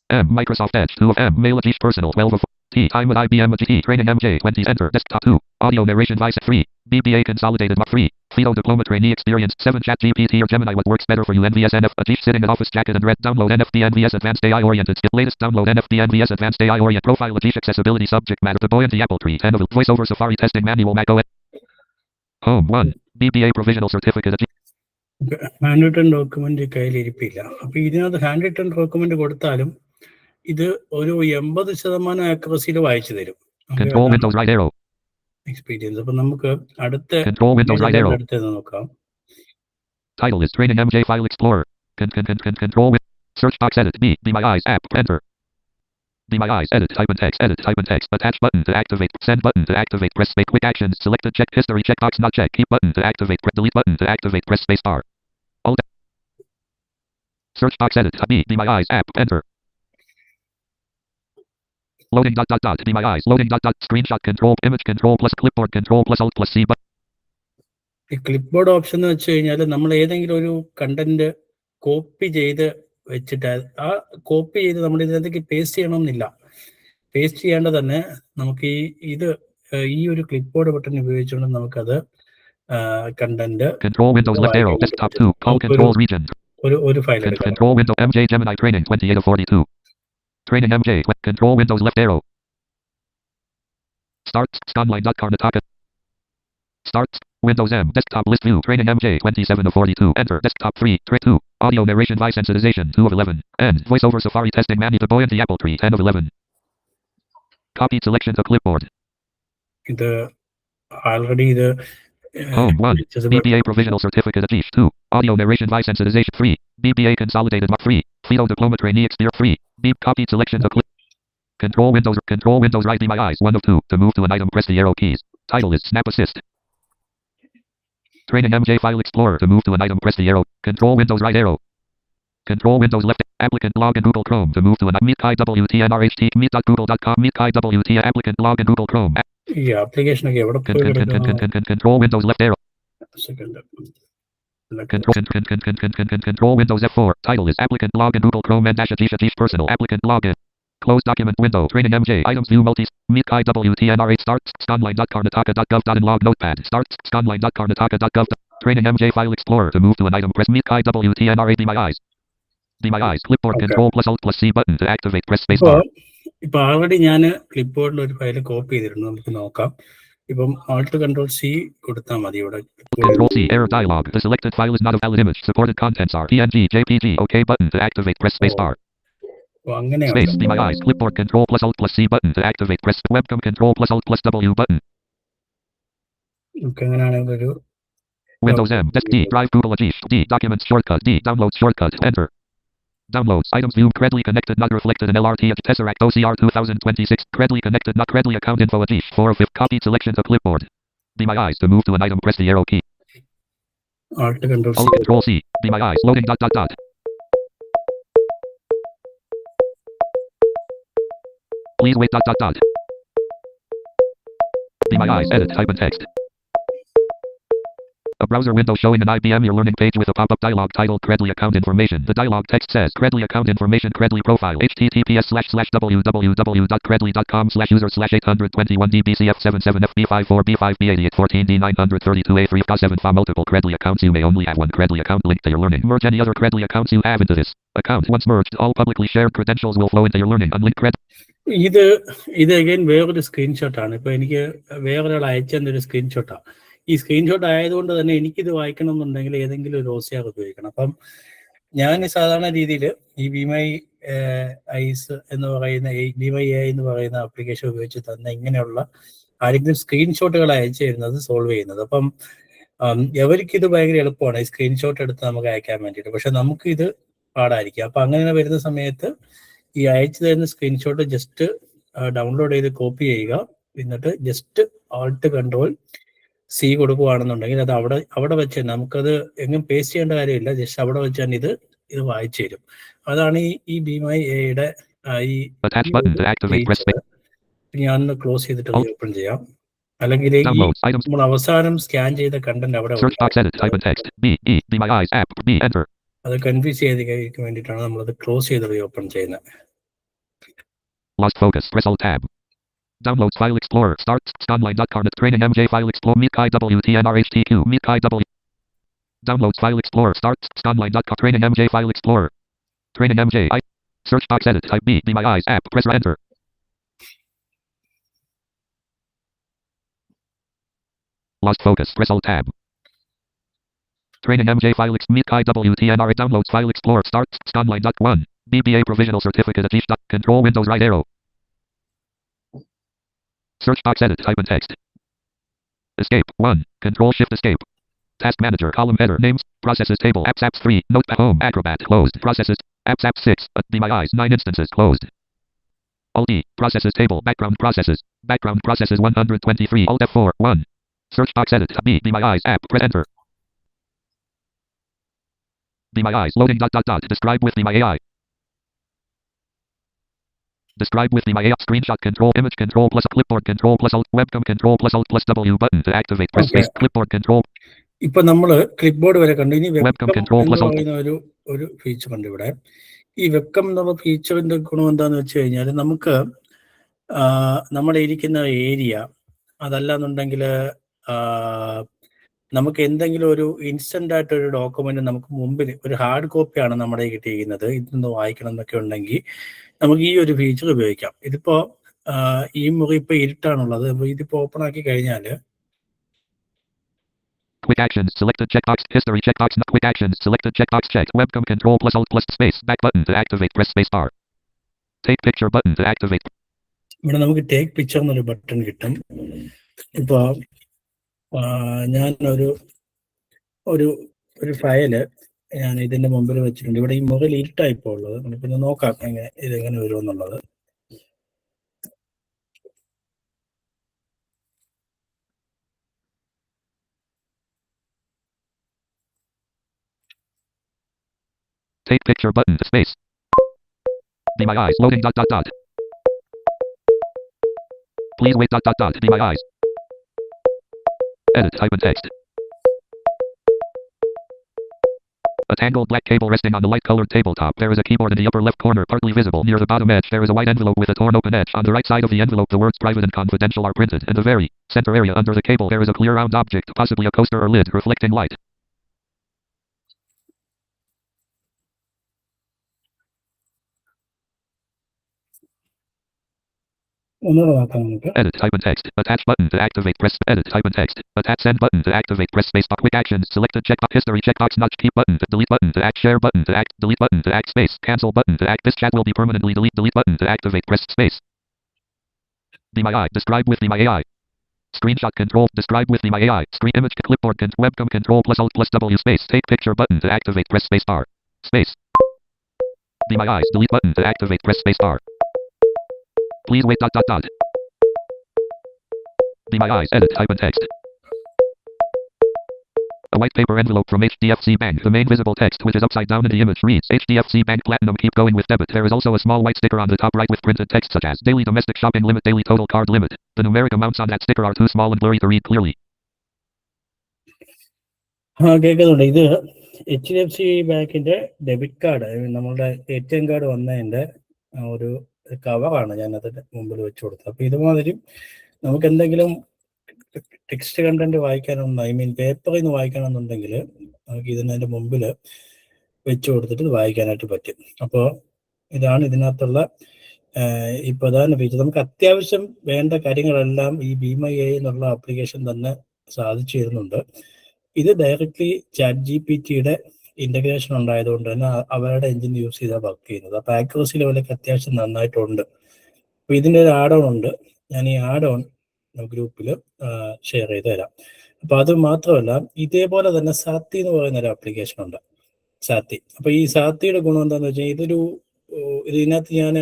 M Microsoft Edge 2 of M Mail Ajish Personal 12 of T time with IBM Ajish training MJ 20 enter desktop 2 audio narration voice free BBA consolidated mark free FIDO diploma trainee experience 7 chat GPT or Gemini what works better for you NVS NF Ajish sitting in office jacket and red download NFB NVS advanced AI oriented latest download NFB NVS advanced AI oriented profile Ajish accessibility subject matter the boy and the apple tree 10 of voiceover Safari testing manual Mac OS home 1 BBA provisional certificate Ajish handwritten document കയ്യിലിരിപ്പില്ല. അപ്പൊ ഇതിനകത്ത് hand written document കൊടുത്താലും ഇത് ഒരു 80% ആക്യുറസിയിൽ വായിച്ചു തരും. control Windows right arrow experience. അപ്പൊ നമുക്ക് അടുത്ത control Windows right arrow അടുത്തത് നോക്കാം. title is training MJ file explorer control with search box edit be my eyes app enter be my eyes edit type in text attach button to activate send button to activate press space quick actions selected check history checkbox not check keep button to activate delete button to activate press space bar alt search box edit be my eyes app enter loading be my eyes loading screenshot control image control plus clipboard control plus alt plus C button ഈ clip board option എന്ന് വെച്ച് കഴിഞ്ഞാൽ നമ്മൾ ഏതെങ്കിലും ഒരു content copy ചെയ്ത് വെച്ചിട്ട് ആ കോപ്പി ചെയ്ത് നമ്മൾ ഇതിനകത്തേക്ക് പേസ്റ്റ് ചെയ്യണമെന്നില്ല. പേസ്റ്റ് ചെയ്യാണ്ട് തന്നെ നമുക്ക് ഈ ഒരു ക്ലിപ്പ് ബോർഡ് ബട്ടൺ ഉപയോഗിച്ചുകൊണ്ട് നമുക്കത് കണ്ടന്റ് ഒരു ഫയൽ എടുക്കാം. control window MJ Gemini training 28 of 42 training MJ control Windows left arrow starts scanline.karnataka starts Windows M desktop list view training MJ 27 of 42 enter desktop 3 tray 2 audio narration voice sensitization 2 of 11 end voiceover Safari testing manu the boy and the apple tree 10 of 11 copy selection to clipboard ഇത് already ഇത് home 1 BBA provisional certificate Ajish 2 audio narration voice sensitization 3 BBA consolidated mark 3 FIDO diploma trainee experience 3 beep copy selection to clip control Windows right be my eyes 1 of 2 to move to an item press the arrow keys title is snap assist training MJ file explorer to move to an item press the arrow control Windows right arrow control Windows left applicant log in Google Chrome to move to an meet WTNRHT meet.google.com meet WT applicant log in Google Chrome ഈ application ഒക്കെ എവിടെ control Windows left arrow control Windows F4 title is applicant log in Google Chrome and Ajish personal applicant login close document window training MJ items view multi meet WTNRH starts scanline.karnataka.gov.in log notepad starts scanline.karnataka.gov training MJ file explorer to move to an item press meet WTNRH be my eyes clipboard control plus alt plus C button to activate press space bar ഇപ്പൊ already ഞാൻ clip ബോർഡിൽ ഒരു file copy ചെയ്തിട്ടുണ്ട്. നമുക്ക് നോക്കാം. ഇപ്പം alt control C കൊടുത്താൽ മതി. ഇവിടെ control C error dialog the selected file is not a valid image supported contents are PNG JPG OK button to activate press space bar അങ്ങനെയാണ്. space be my eyes clipboard control plus alt plus C button to activate press webcam control plus alt plus W button നമുക്ക് അങ്ങനെയാണെങ്കിൽ ഒരു Windows M D drive Google Ajish D documents shortcut D downloads shortcut enter downloads items view Credly connected not reflected in LRT Tesseract OCR 2026 Credly connected not Credly account info Ajish 4 of 5 copy selection to clipboard be my eyes to move to an item press the arrow key Alt control alt control C be my eyes loading please wait be my eyes edit type in text a browser window showing an IBM Your Learning page with a pop-up dialog titled Credly account information. The dialog text says Credly account information Credly profile https://www.credly.com/user/821dbcf77fb54b5b8814d932a3f7 multiple Credly accounts. You may only have one Credly account linked to Your Learning. Merge any other Credly accounts you have into this account. Once merged, all publicly shared credentials will flow into Your Learning. Unlinked Credly. ഇത് again വേറൊരു സ്ക്രീൻഷോട്ടാണ്. ഇപ്പൊ എനിക്ക് വേറൊരാൾ അയച്ചെന്നൊരു സ്ക്രീൻഷോട്ടാണ്. ഈ screenshot ആയതുകൊണ്ട് തന്നെ എനിക്കിത് വായിക്കണം എന്നുണ്ടെങ്കിൽ ഏതെങ്കിലും ഒരു OCR ഉപയോഗിക്കണം. അപ്പം ഞാൻ സാധാരണ രീതിയിൽ ഈ BMI ഐസ് എന്ന് പറയുന്ന BMI AI എന്ന് പറയുന്ന ആപ്ലിക്കേഷൻ ഉപയോഗിച്ച് തന്നെ ഇങ്ങനെയുള്ള ആരെങ്കിലും സ്ക്രീൻഷോട്ടുകൾ അയച്ചു തരുന്നത് സോൾവ് ചെയ്യുന്നത്. അപ്പം എവർക്ക് ഇത് ഭയങ്കര എളുപ്പമാണ് ഈ സ്ക്രീൻഷോട്ട് എടുത്ത് നമുക്ക് അയക്കാൻ വേണ്ടിയിട്ട്. പക്ഷെ നമുക്ക് ഇത് പാടായിരിക്കും. അപ്പൊ അങ്ങനെ വരുന്ന സമയത്ത് ഈ അയച്ചു തരുന്ന സ്ക്രീൻഷോട്ട് ജസ്റ്റ് ഡൗൺലോഡ് ചെയ്ത് കോപ്പി ചെയ്യുക. എന്നിട്ട് ജസ്റ്റ് Alt+Ctrl+C കൊടുക്കുകയാണെന്നുണ്ടെങ്കിൽ അത് അവിടെ വെച്ച് നമുക്കത് എങ്ങും പേസ്റ്റ് ചെയ്യേണ്ട കാര്യമില്ല. ജസ്റ്റ് അവിടെ വെച്ച് തന്നെ ഇത് വായിച്ചു തരും. അതാണ് ഈ BeMyAIയുടെ ഞാനൊന്ന് ക്ലോസ് ചെയ്തിട്ട് ഓപ്പൺ ചെയ്യാം. അല്ലെങ്കിൽ നമ്മൾ അവസാനം സ്കാൻ ചെയ്ത കണ്ടന്റ് അവിടെ അത് കൺഫ്യൂസ് ചെയ്ത് വേണ്ടിയിട്ടാണ് നമ്മളത് ക്ലോസ് ചെയ്ത് ഓപ്പൺ ചെയ്യുന്നത്. Lost focus. Press Alt Tab. Downloads File Explorer. Start scanline.carnet training MJ File Explorer Meet WTNRHTQ Meet W. Downloads File Explorer. Start scanline.carnet training MJ File Explorer. Training MJ. Search box edit. Type BeMyAI app. Press enter. Lost focus. Press Alt Tab. Training MJ File Meet WTNR. Downloads File Explorer. Start scanline.1. BBA provisional certificate at each. Control Windows right arrow. Search box edit. Type in text. Escape 1. Control Shift Escape. Task Manager column header names processes table apps 3 Notepad Home Acrobat closed processes apps 6 BeMyAI's 9 instances closed. Alt E processes table background processes 123 Alt F4 1. Search box edit BeMyAI's app press enter. BeMyAI's loading ... Describe with BeMyAI. Describe with BeMyAI. Screenshot control image control plus clipboard control plus alt webcam control plus alt plus W button to activate press space clipboard control. ഇപ്പൊ നമ്മള് ക്ലിപ്ബോർഡ് വരെ കണ്ടു. ഇനി വെബ്കം എന്ന് പറയുന്ന ഒരു feature ഉണ്ട് ഇവിടെ. ഈ വെബ്കം എന്നുള്ള ഫീച്ചറിന്റെ ഗുണം എന്താന്ന് വെച്ച് കഴിഞ്ഞാൽ നമുക്ക് നമ്മുടെ ഇരിക്കുന്ന ഏരിയ അതല്ലാന്നുണ്ടെങ്കിൽ നമുക്ക് എന്തെങ്കിലും ഒരു ഇൻസ്റ്റന്റ് ആയിട്ട് ഒരു ഡോക്യുമെന്റ് നമുക്ക് മുമ്പിൽ ഒരു ഹാർഡ് കോപ്പിയാണ് നമ്മുടെ കിട്ടിയിരിക്കുന്നത്, ഇതൊന്ന് വായിക്കണം എന്നൊക്കെ ഉണ്ടെങ്കിൽ നമുക്ക് ഈ ഒരു ഫീച്ചർ ഉപയോഗിക്കാം. ഇതിപ്പോ ഈ മുറി ഇപ്പൊ ഇരുട്ടാണുള്ളത്. ഇതിപ്പോ ഓപ്പൺ ആക്കി കഴിഞ്ഞാല് Quick actions selected checkbox history checkbox not quick actions selected checkbox checked webcam control plus alt plus space back button to activate press space bar. Take picture button to activate. ഇവിടെ നമുക്ക് take picture എന്നൊരു button കിട്ടും. ഇപ്പൊ ഞാൻ ഒരു file ഞാൻ ഇതിന്റെ മുമ്പിൽ വെച്ചിട്ടുണ്ട്. ഇവിടെ ഈ മുറിയിൽ ഇരുട്ടായിപ്പോ ഉള്ളത്. നമുക്കിന്ന് നോക്കാം ഇതെങ്ങനെ വരുമെന്നുള്ളത്. Take picture button to space. BeMyAI's loading ... Please wait ... BeMyAI's. Edit type in text. A tangled black cable resting on the light-colored tabletop. There is a keyboard in the upper left corner, partly visible. Near the bottom edge, there is a white envelope with a torn open edge. On the right side of the envelope, the words private and confidential are printed. In the very center area under the cable, there is a clear round object, possibly a coaster or lid, reflecting light. Edit type in text. Attach button to activate press edit type in text. Attach send button to activate press space bar. Quick actions selected checkbox history checkbox notch keep button to delete button to act share button to act delete button to act space cancel button to act this chat will be permanently delete button to activate press space. BeMyAI describe with BeMyAI. Screenshot control describe with BeMyAI. Screen image clipboard webcam control plus alt plus W space take picture button to activate press space bar space. BeMyAI's delete button to activate press space bar. Please wait ... BeMyAI's edit type in text. A white paper envelope from HDFC Bank. The main visible text, which is upside down in the image, reads HDFC Bank Platinum keep going with debit. There is also a small white sticker on the top right with printed text such as daily domestic shopping limit, daily total card limit. The numeric amounts on that sticker are too small and blurry to read clearly. കേൾക്കുന്നുണ്ട്. ഇത് HDFC ബാങ്കിന്റെ debit card, നമ്മളുടെ ATM card വന്നതിന്റെ ഒരു കവറാണ് ഞാനത് മുമ്പിൽ വെച്ച് കൊടുത്തത്. അപ്പൊ ഇതുമാതിരി നമുക്ക് എന്തെങ്കിലും ടെക്സ്റ്റ് കണ്ടന്റ് വായിക്കാനൊന്നും പേപ്പറിൽ നിന്ന് വായിക്കണമെന്നുണ്ടെങ്കിൽ നമുക്ക് ഇതിൻ്റെ മുമ്പിൽ വെച്ച് കൊടുത്തിട്ട് ഇത് വായിക്കാനായിട്ട് പറ്റും. അപ്പോൾ ഇതാണ് ഇതിനകത്തുള്ള ഈ പ്രധാന ഫീച്ചർ. നമുക്ക് അത്യാവശ്യം വേണ്ട കാര്യങ്ങളെല്ലാം ഈ BeMyAI എന്നുള്ള ആപ്ലിക്കേഷൻ തന്നെ സാധിച്ചു തരുന്നുണ്ട്. ഇത് ഡയറക്റ്റ്ലി ChatGPTയുടെ ഇന്റഗ്രേഷൻ ഉണ്ടായതുകൊണ്ട് തന്നെ അവരുടെ എഞ്ചിൻ യൂസ് ചെയ്താണ് വർക്ക് ചെയ്യുന്നത്. അപ്പോൾ ആക്യുറസി ലെവലൊക്കെ അത്യാവശ്യം നന്നായിട്ടുണ്ട്. അപ്പോൾ ഇതിൻ്റെ ഒരു ആഡ് ഓൺ ഉണ്ട്. ഞാൻ ഈ ആഡ് ഓൺ ഗ്രൂപ്പിൽ ഷെയർ ചെയ്ത് തരാം. അപ്പോൾ അത് മാത്രമല്ല, ഇതേപോലെ തന്നെ സാത്തി എന്ന് പറയുന്ന ഒരു ആപ്ലിക്കേഷൻ ഉണ്ട്, സാത്തി. അപ്പോൾ ഈ സാത്തിയുടെ ഗുണം എന്താണെന്ന് വെച്ചാൽ ഇതിനകത്ത് ഞാൻ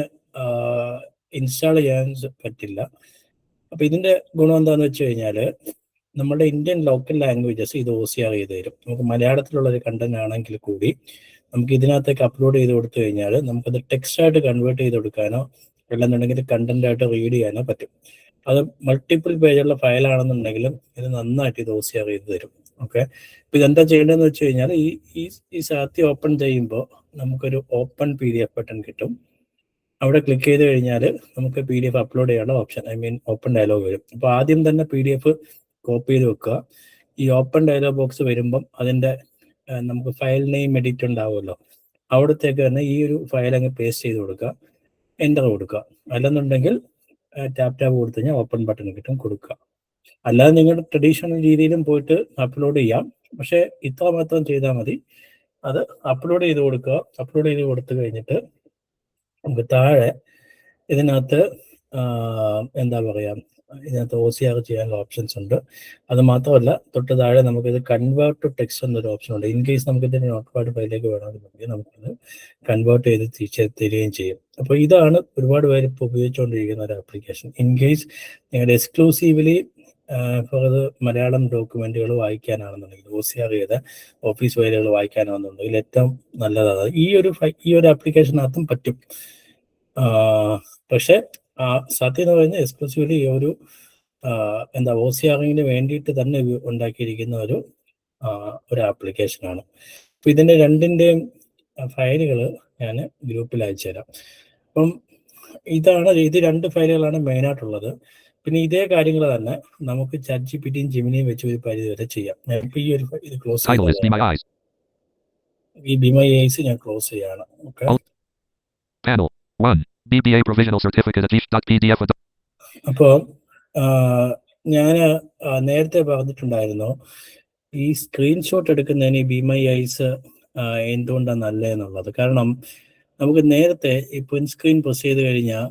ഇൻസ്റ്റാൾ ചെയ്യാൻ പറ്റില്ല. അപ്പോൾ ഇതിൻ്റെ ഗുണം എന്താണെന്ന് വെച്ച് കഴിഞ്ഞാൽ നമ്മുടെ ഇന്ത്യൻ ലോക്കൽ ലാംഗ്വേജസ് ഇത് OCR ചെയ്ത് തരും. നമുക്ക് മലയാളത്തിലുള്ളൊരു കണ്ടന്റ് ആണെങ്കിൽ കൂടി നമുക്ക് ഇതിനകത്തേക്ക് അപ്ലോഡ് ചെയ്ത് കൊടുത്തു കഴിഞ്ഞാൽ നമുക്കത് ടെക്സ്റ്റായിട്ട് കൺവേർട്ട് ചെയ്ത് കൊടുക്കാനോ അല്ലെന്നുണ്ടെങ്കിൽ കണ്ടന്റായിട്ട് റീഡ് ചെയ്യാനോ പറ്റും. അത് മൾട്ടിപ്പിൾ പേജുള്ള ഫയലാണെന്നുണ്ടെങ്കിലും ഇത് നന്നായിട്ട് ഇത് OCR ചെയ്ത് തരും. ഓക്കെ, അപ്പോൾ ഇതെന്താ ചെയ്യേണ്ടതെന്ന് വെച്ച് കഴിഞ്ഞാൽ ഈ സാത്തി ഓപ്പൺ ചെയ്യുമ്പോൾ നമുക്കൊരു ഓപ്പൺ PDF ബട്ടൺ കിട്ടും. അവിടെ ക്ലിക്ക് ചെയ്ത് കഴിഞ്ഞാൽ നമുക്ക് PDF അപ്ലോഡ് ചെയ്യാനുള്ള ഓപ്ഷൻ, ഓപ്പൺ ഡയലോഗ് വരും. അപ്പോൾ ആദ്യം തന്നെ PDF കോപ്പി ചെയ്ത് വെക്കുക. ഈ ഓപ്പൺ ഡയലോഗ് ബോക്സ് വരുമ്പം അതിൻ്റെ നമുക്ക് ഫയൽ നെയിം എഡിറ്റ് ഉണ്ടാവുമല്ലോ, അവിടത്തേക്ക് തന്നെ ഈ ഒരു ഫയൽ അങ്ങ് പേസ്റ്റ് ചെയ്ത് കൊടുക്കുക, എൻ്റർ കൊടുക്കുക. അല്ലെന്നുണ്ടെങ്കിൽ ടാപ്പ് കൊടുത്തു കഴിഞ്ഞാൽ ഓപ്പൺ ബട്ടൺ കിട്ടും, കൊടുക്കുക. അല്ലാതെ നിങ്ങളുടെ ട്രഡീഷണൽ രീതിയിലും പോയിട്ട് അപ്ലോഡ് ചെയ്യാം. പക്ഷേ ഇത്ര മാത്രം ചെയ്താൽ മതി. അത് അപ്ലോഡ് ചെയ്ത് കൊടുക്കുക. അപ്ലോഡ് ചെയ്ത് കൊടുത്തു കഴിഞ്ഞിട്ട് നമുക്ക് താഴെ ഇതിനകത്ത് എന്താ പറയുക, ഇതിനകത്ത് OCR ചെയ്യാനുള്ള ഓപ്ഷൻസ് ഉണ്ട്. അത് മാത്രമല്ല, തൊട്ട് താഴെ നമുക്കിത് കൺവേർട്ട് ടു ടെക്സ്റ്റ് എന്നൊരു ഓപ്ഷൻ ഉണ്ട്. ഇൻ കേസ് നമുക്കിതിൻ്റെ നോട്ട്പാഡ് ഫയലിലേക്ക് വേണമെന്നുണ്ടെങ്കിൽ നമുക്കത് കൺവേർട്ട് ചെയ്ത് തിരിച്ച് തരികയും ചെയ്യും. അപ്പോൾ ഇതാണ് ഒരുപാട് പേര് ഇപ്പോൾ ഉപയോഗിച്ചുകൊണ്ടിരിക്കുന്ന ഒരു ആപ്ലിക്കേഷൻ. ഇൻ കേസ് നിങ്ങളുടെ എക്സ്ക്ലൂസീവ്ലി ഫോർ അത് മലയാളം ഡോക്യുമെന്റുകൾ വായിക്കാനാണെന്നുണ്ടെങ്കിൽ, OCR ചെയ്ത ഓഫീസ് ഫയലുകൾ വായിക്കാനാണെന്നുണ്ടെങ്കിൽ ഏറ്റവും നല്ലതാണ്. ഈ ഒരു ആപ്ലിക്കേഷനകത്തും പറ്റും. പക്ഷേ സത്യം എന്ന് പറയുന്നത് എക്സ്ക്ലൂസീവ്ലി ഈ ഒരു OCRന് വേണ്ടിയിട്ട് തന്നെ ഉണ്ടാക്കിയിരിക്കുന്ന ഒരു ആപ്ലിക്കേഷനാണ്. അപ്പോൾ ഇതിൻ്റെ രണ്ടിൻ്റെയും ഫയലുകൾ ഞാൻ ഗ്രൂപ്പിൽ അയച്ചു തരാം. അപ്പം ഇത് 2 ഫയലുകളാണ് മെയിനായിട്ടുള്ളത്. പിന്നെ ഇതേ കാര്യങ്ങൾ തന്നെ നമുക്ക് ChatGPTയും Geminiയും വെച്ച് ഒരു പരിധി വരെ ചെയ്യാം. ഞാൻ ഇപ്പോൾ ഇത് ക്ലോസ് ചെയ്യാം. ഈ Be My Eyes ഞാൻ ക്ലോസ് ചെയ്യാണ്. Okay, Panel 1 BBA provisional certificate PDF. അപ്പോൾ ഞാൻ നേരത്തെ പറഞ്ഞിട്ടുണ്ടായിരുന്നു ഈ സ്ക്രീൻഷോട്ട് എടുക്കുന്നതിന് Be My Eyes എന്തുകൊണ്ടാണ് നല്ലതെന്നുള്ളത്. കാരണം നമുക്ക് നേരത്തെ ഈ പ്രിന്റ് സ്ക്രീൻ പ്രസ് ചെയ്ത് കഴിഞ്ഞാൽ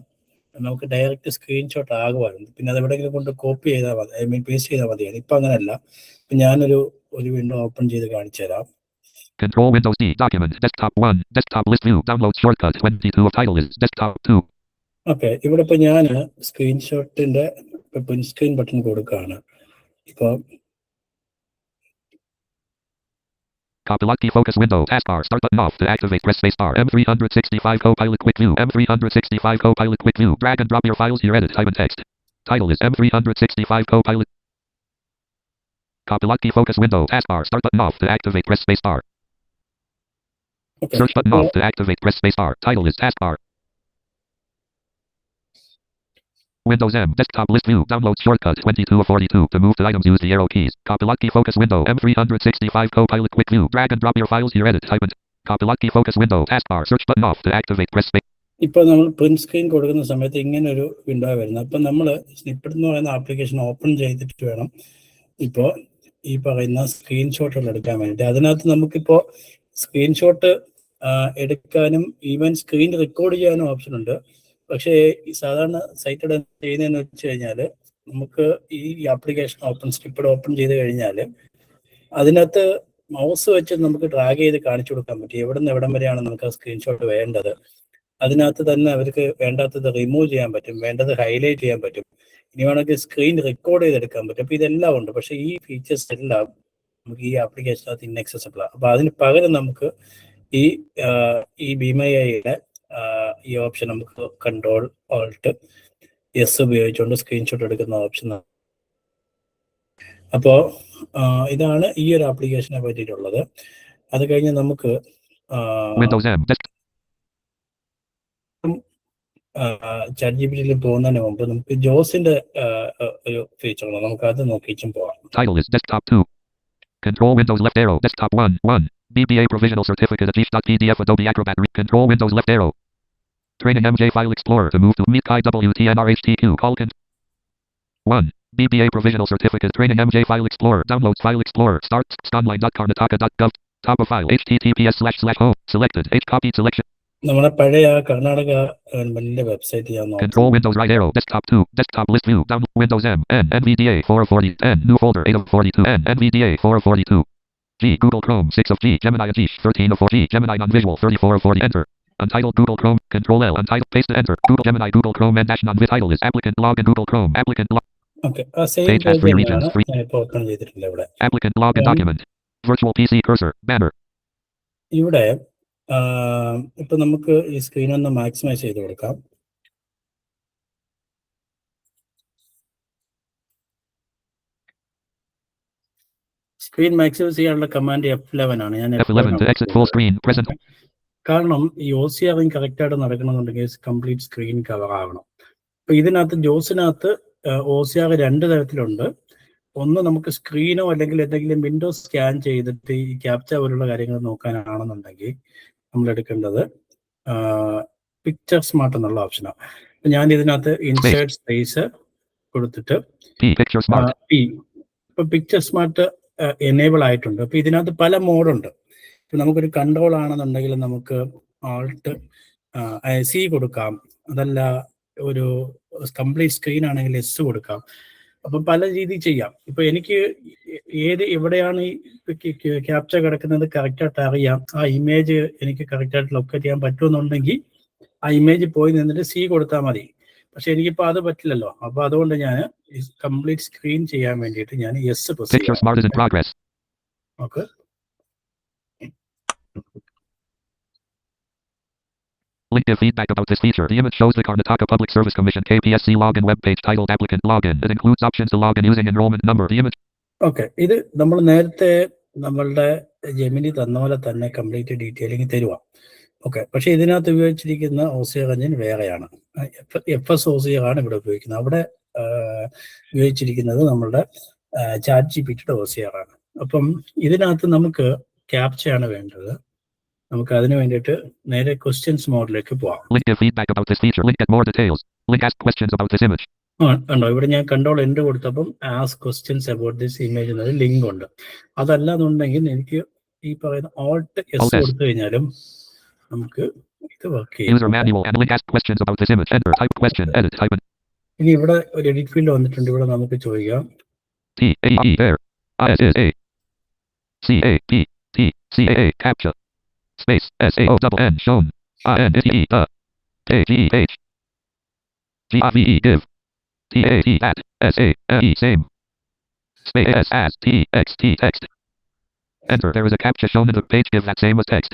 നമുക്ക് ഡയറക്റ്റ് സ്ക്രീൻഷോട്ട് ആകുമായിരുന്നു. പിന്നെ അത് എവിടെയെങ്കിലും കൊണ്ട് കോപ്പി ചെയ്താൽ മതി, പേസ്റ്റ് ചെയ്താൽ മതിയാണ്. ഇപ്പം അങ്ങനെയല്ല. ഇപ്പം ഞാനൊരു വിൻഡോ ഓപ്പൺ ചെയ്ത് കാണിച്ചു തരാം. Control Windows D document desktop 1 desktop list view download shortcut 22 of title is desktop 2. Okay, ഇവിടെ ഇപ്പോൾ ഞാൻ സ്ക്രീൻഷോട്ടിന്റെ പ്രിന്റ് സ്ക്രീൻ ബട്ടൺ കൊടുക്കുകയാണ്. ഇപ്പോൾ Copilot key focus window taskbar start button off to activate press spacebar M365 Copilot quick view M365 Copilot quick view drag and drop your files here edit type in text title is M365 Copilot Copilot key focus window taskbar start button off to activate press spacebar search button off to activate press spacebar title is taskbar Windows M desktop list view download shortcut 22 of 42 to move to items use the arrow keys Copilot key focus window M365 Copilot quick view drag and drop your files here edit type in Copilot key focus window taskbar search button off to activate press space ഇപ്പോൾ നമ്മൾ print screen കൊടുക്കുന്ന സമയത്ത് ഇങ്ങനെ ഒരു window വരുന്നത്. അപ്പം നമ്മൾ snippet എന്ന് പറയുന്ന ആപ്ലിക്കേഷൻ ഓപ്പൺ ചെയ്തിട്ട് വേണം ഇപ്പോൾ ഈ പറയുന്ന സ്ക്രീൻഷോട്ടുകൾ എടുക്കാൻ വേണ്ടിയിട്ട്. അതിനകത്ത് നമുക്കിപ്പോൾ സ്ക്രീൻഷോട്ട് എടുക്കാനും ഈവൻ സ്ക്രീൻ റെക്കോർഡ് ചെയ്യാനും ഓപ്ഷൻ ഉണ്ട്. പക്ഷേ ഈ സാധാരണ സൈറ്റ് ചെയ്യുന്നതെന്ന് വെച്ച് കഴിഞ്ഞാൽ നമുക്ക് ഈ ആപ്ലിക്കേഷൻ സ്നിപ്പെറ്റ് ഓപ്പൺ ചെയ്ത് കഴിഞ്ഞാൽ അതിനകത്ത് മൗസ് വെച്ച് നമുക്ക് ഡ്രാഗ് ചെയ്ത് കാണിച്ചു കൊടുക്കാൻ പറ്റും എവിടെ നിന്ന് എവിടം വരെയാണ് നമുക്ക് ആ സ്ക്രീൻഷോട്ട് വേണ്ടത്. അതിനകത്ത് തന്നെ അവർക്ക് വേണ്ടാത്തത് റിമൂവ് ചെയ്യാൻ പറ്റും, വേണ്ടത് ഹൈലൈറ്റ് ചെയ്യാൻ പറ്റും, ഇനി വേണമെങ്കിൽ സ്ക്രീൻ റെക്കോർഡ് ചെയ്തെടുക്കാൻ പറ്റും. അപ്പോൾ ഇതെല്ലാം ഉണ്ട്. പക്ഷേ ഈ ഫീച്ചേഴ്സ് എല്ലാം നമുക്ക് ഈ ആപ്ലിക്കേഷനകത്ത് ഇൻഅക്സസിബിൾ ആണ്. അപ്പോൾ അതിന് പകരം നമുക്ക് ഈ Be My Eyesയുടെ ഈ ഓപ്ഷൻ നമുക്ക് Ctrl Alt S ഉപയോഗിച്ചുകൊണ്ട് സ്ക്രീൻഷോട്ട് എടുക്കുന്ന ഓപ്ഷൻ. അപ്പോൾ ഇതാണ് ഈ ഒരു ആപ്ലിക്കേഷനെ പറ്റിയിട്ടുള്ളത്. അത് കഴിഞ്ഞ് നമുക്ക് ChatGPTയിൽ പോകുന്നതിന് മുമ്പ് നമുക്ക് ജോസിന്റെ ഒരു ഫീച്ചർ ഉണ്ട്, നമുക്ക് അത് നോക്കിച്ചും പോവാം. Title is desktop 2. Control Windows left arrow desktop 1 BBA provisional certificate PDF Adobe Acrobat Control Windows left arrow Training MJ File Explorer to move to Meet WTNRHTQ call 1 BBA provisional certificate Training MJ File Explorer downloads File Explorer starts scanline.karnataka.gov top of file https//home selected copy selection നമ്മളെ പഴയ കർണാടക ഗവൺമെന്റിന്റെ website ഞാൻ നോക്കാം. Control Windows right arrow. Desktop 2. Desktop list view. Down Windows M. N. NVDA 440. N. New folder 8 of 42. N. NVDA 442. G. Google Chrome 6 of G. Gemini G 13 of 4 G. Gemini non-visual 34 of 40. Enter. Untitled Google Chrome. Control L. Untitled. Paste to enter. Google Gemini Google Chrome and dash non-vis title is applicant login Google Chrome. Applicant log. Okay, ആ same Page has page 3 തന്നെയാണ് regions. 3. ഞാനിപ്പോൾ open ചെയ്തിട്ടില്ല ഇവിടെ. Applicant login Um, document. Virtual PC cursor. Banner. ഇവിടെ ഇപ്പൊ നമുക്ക് ഈ screen ഒന്ന് മാക്സിമൈസ് ചെയ്ത് കൊടുക്കാം. സ്ക്രീൻ മാക്സിമൈസ് ചെയ്യാനുള്ള കമാൻഡ് F11 ആണ്. ഞാൻ F11 to exit full screen. Present. കാരണം ഈ OCRing കറക്റ്റ് ആയിട്ട് നടക്കണമെന്നുണ്ടെങ്കിൽ കംപ്ലീറ്റ് സ്ക്രീൻ കവർ ആവണം. അപ്പൊ ഇതിനകത്ത് ജോസിനകത്ത് OCR 2 തരത്തിലുണ്ട്. ഒന്ന് നമുക്ക് സ്ക്രീനോ അല്ലെങ്കിൽ എന്തെങ്കിലും വിൻഡോ സ്കാൻ ചെയ്തിട്ട് ഈ ക്യാപ്ച പോലുള്ള കാര്യങ്ങൾ നോക്കാനാണെന്നുണ്ടെങ്കിൽ നമ്മൾ എടുക്കേണ്ടത് പിക്ചർ സ്മാർട്ട് എന്നുള്ള ഓപ്ഷനാണ്. ഞാൻ ഇതിനകത്ത് ഇൻസേർട്ട് സ്പേസ് കൊടുത്തിട്ട് Picture Smart. ഇപ്പൊ പിക്ചർ സ്മാർട്ട് എനേബിൾ ആയിട്ടുണ്ട്. അപ്പൊ ഇതിനകത്ത് പല മോഡുണ്ട്. ഇപ്പൊ നമുക്കൊരു കൺട്രോൾ ആണെന്നുണ്ടെങ്കിൽ നമുക്ക് ആൾട്ട് C കൊടുക്കാം, അതല്ല ഒരു കംപ്ലീറ്റ് സ്ക്രീൻ ആണെങ്കിൽ S കൊടുക്കാം. അപ്പൊ പല രീതിയിൽ ചെയ്യാം. ഇപ്പൊ എനിക്ക് എവിടെയാണ് ഈ ക്യാപ്ചർ കിടക്കുന്നത് കറക്റ്റായിട്ട് അറിയാം. ആ ഇമേജ് എനിക്ക് കറക്റ്റായിട്ട് ലൊക്കേറ്റ് ചെയ്യാൻ പറ്റുമെന്നുണ്ടെങ്കിൽ ആ ഇമേജ് പോയി നിന്നിട്ട് C കൊടുത്താൽ മതി. പക്ഷെ എനിക്കിപ്പോ അത് പറ്റില്ലല്ലോ. അപ്പൊ അതുകൊണ്ട് ഞാൻ കംപ്ലീറ്റ് സ്ക്രീൻ ചെയ്യാൻ വേണ്ടിയിട്ട് ഞാൻ S press Picture Smart is in progress. Okay. Link give feedback about this feature. The image shows the Karnataka Public Service Commission KPSC login web page titled applicant login. It includes options to log in using enrollment number. The image. Okay, ഇത് നമ്മൾ നേരത്തെ നമ്മളുടെ Gemini തന്ന പോലെ തന്നെ complete detailing തരുക. Okay, പക്ഷെ ഇതിനകത്ത് ഉപയോഗിച്ചിരിക്കുന്ന OCR എഞ്ചിൻ വേറെയാണ്. FS OCR ആണ് ഇവിടെ ഉപയോഗിക്കുന്നത്. അവിടെ ഉപയോഗിച്ചിരിക്കുന്നത് നമ്മളുടെ ChatGPT OCR ആണ്. അപ്പം ഇതിനകത്ത് നമുക്ക് ക്യാപ്ചയാണ് വേണ്ടത്. നമുക്ക് അതിന് വേണ്ടിയിട്ട് നേരെ ക്വസ്റ്റ്യൻസ് മോഡിലേക്ക് പോവാം. Link give feedback about this feature. Link get more details. Link ask questions about this image. ഉണ്ടോ? ഇവിടെ ഞാൻ കൺട്രോൾ എൻഡ് കൊടുത്തപ്പം ask questions about this image എന്നൊരു ലിങ്ക് ഉണ്ട്. അതല്ലാന്നുണ്ടെങ്കിൽ എനിക്ക് ഈ പറയുന്ന Alt S കൊടുത്തു കഴിഞ്ഞാലും നമുക്ക് ഇത് വർക്ക് ചെയ്യും. User manual and link ask questions about this image. Enter. Type question. Edit. Type in. ഇനി ഇവിടെ ഒരു എഡിറ്റ് ഫീൽഡ് വന്നിട്ടുണ്ട്. ഇവിടെ നമുക്ക് ചോദിക്കാം TAE there. IS is A. CAPT. Captcha. Space SAO double N shown. INTE AGH. GIVE give. TAT at SAE same. Space S as TXT text. Enter. There is a captcha shown in the page. Give that same as text.